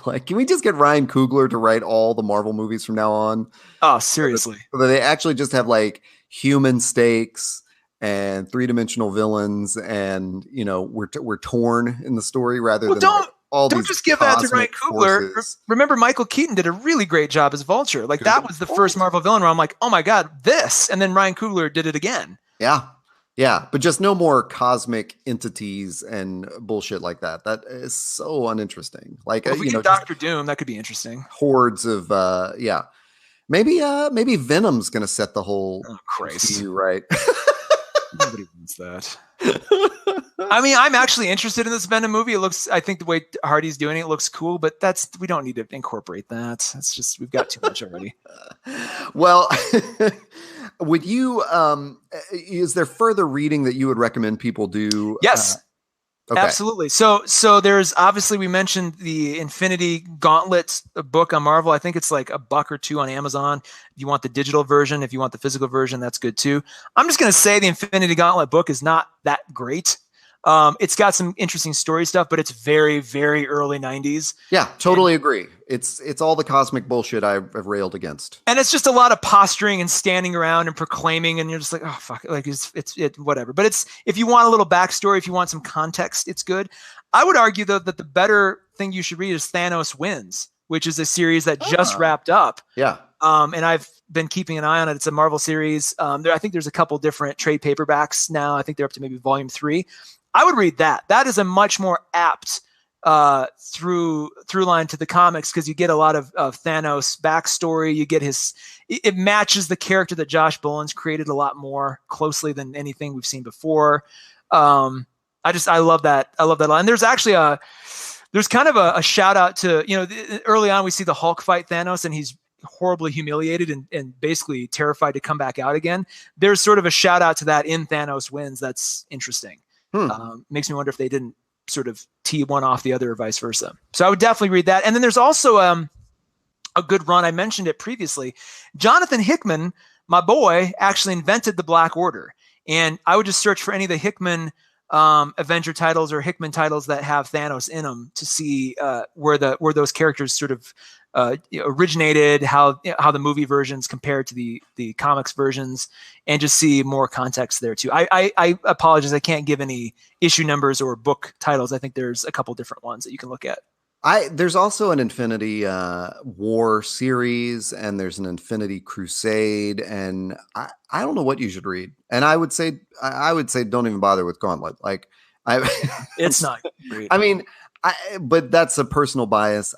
Like, can we just get Ryan Coogler to write all the Marvel movies from now on? Oh, seriously. So that they actually just have like human stakes and 3-dimensional villains, and we're torn in the story rather than don't just give that to Ryan Coogler. Remember, Michael Keaton did a really great job as Vulture. Like that was the first Marvel villain where I'm like, oh my god, this, and then Ryan Coogler did it again. Yeah, but just no more cosmic entities and bullshit like that. That is so uninteresting. Like, if we get Doctor Doom, that could be interesting. Hordes of, maybe Venom's going to set the whole MCU right. Nobody wants that. I mean, I'm actually interested in this Venom movie. I think the way Hardy's doing it looks cool, but we don't need to incorporate that. It's just, we've got too much already. Well, would you, is there further reading that you would recommend people do? Yes. Okay. Absolutely. So there's obviously, we mentioned the Infinity Gauntlet book on Marvel. I think it's like $1 or $2 on Amazon. If you want the digital version, if you want the physical version, that's good too. I'm just going to say the Infinity Gauntlet book is not that great. It's got some interesting story stuff, but it's very, very early 90s. Yeah, totally agree. It's all the cosmic bullshit I've railed against. And it's just a lot of posturing and standing around and proclaiming, and you're just like, oh fuck, like it's whatever. But it's, if you want a little backstory, if you want some context, it's good. I would argue though that the better thing you should read is Thanos Wins, which is a series that just wrapped up. Yeah. And I've been keeping an eye on it. It's a Marvel series. I think there's a couple different trade paperbacks now. I think they're up to maybe volume 3. I would read that. That is a much more apt through line to the comics, because you get a lot of Thanos backstory. You get it matches the character that Josh Bolin's created a lot more closely than anything we've seen before. I love that. I love that line. There's actually there's kind of a shout out to, early on we see the Hulk fight Thanos and he's horribly humiliated and basically terrified to come back out again. There's sort of a shout out to that in Thanos Wins. That's interesting. Makes me wonder if they didn't sort of tee one off the other or vice versa. So I would definitely read that. And then there's also a good run. I mentioned it previously. Jonathan Hickman, my boy, actually invented the Black Order. And I would just search for any of the Hickman Avenger titles or Hickman titles that have Thanos in them to see where those characters sort of originated, how the movie versions compared to the comics versions, and just see more context there too. I apologize, I can't give any issue numbers or book titles. I think there's a couple different ones that you can look at. There's also an Infinity War series, and there's an Infinity Crusade, and I don't know what you should read. And I would say don't even bother with Gauntlet. Like it's not great. I mean, but that's a personal bias.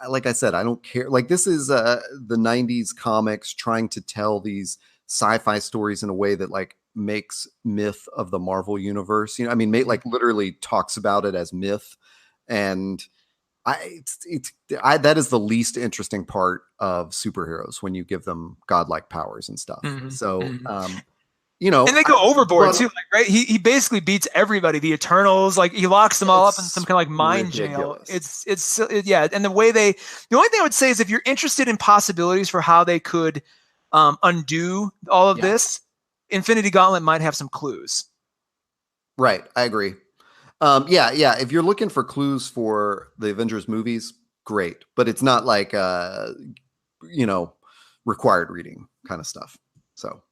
Like I said, I don't care. Like this is the 90s comics trying to tell these sci-fi stories in a way that like makes myth of the Marvel universe. You know, I mean, like literally talks about it as myth, and that is the least interesting part of superheroes when you give them godlike powers and stuff. Mm-hmm. So, Mm-hmm. You know, and they go overboard too, like, right? He basically beats everybody. The Eternals, like he locks them all up in some kind of like mind ridiculous jail. Yeah. And the only thing I would say is if you're interested in possibilities for how they could undo all of this, Infinity Gauntlet might have some clues. Right. I agree. Yeah. If you're looking for clues for the Avengers movies, great. But it's not like, required reading kind of stuff. So,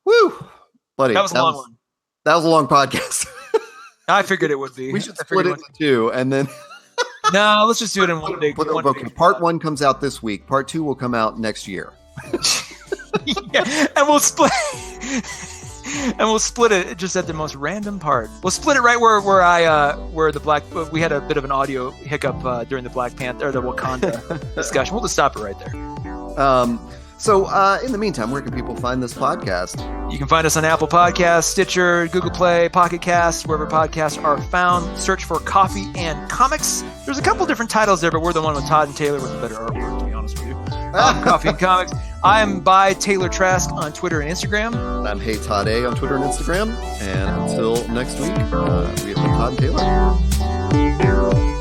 woo. Buddy, that was a long one. That was a long podcast. I figured it would be. We should split it into two, and then no, let's just do it in one big. Part 1 comes out this week. Part 2 will come out next year. Yeah, and we'll split. And we'll split it just at the most random part. We'll split it right where we had a bit of an audio hiccup during the Black Panther or the Wakanda discussion. We'll just stop it right there. So in the meantime, where can people find this podcast? You can find us on Apple Podcasts, Stitcher, Google Play, Pocket Casts, wherever podcasts are found. Search for Coffee and Comics. There's a couple different titles there, but we're the one with Todd and Taylor with the better artwork, to be honest with you. Coffee and Comics. I'm by Taylor Trask on Twitter and Instagram. I'm Hey Todd A on Twitter and Instagram. And until next week, we have been Todd and Taylor.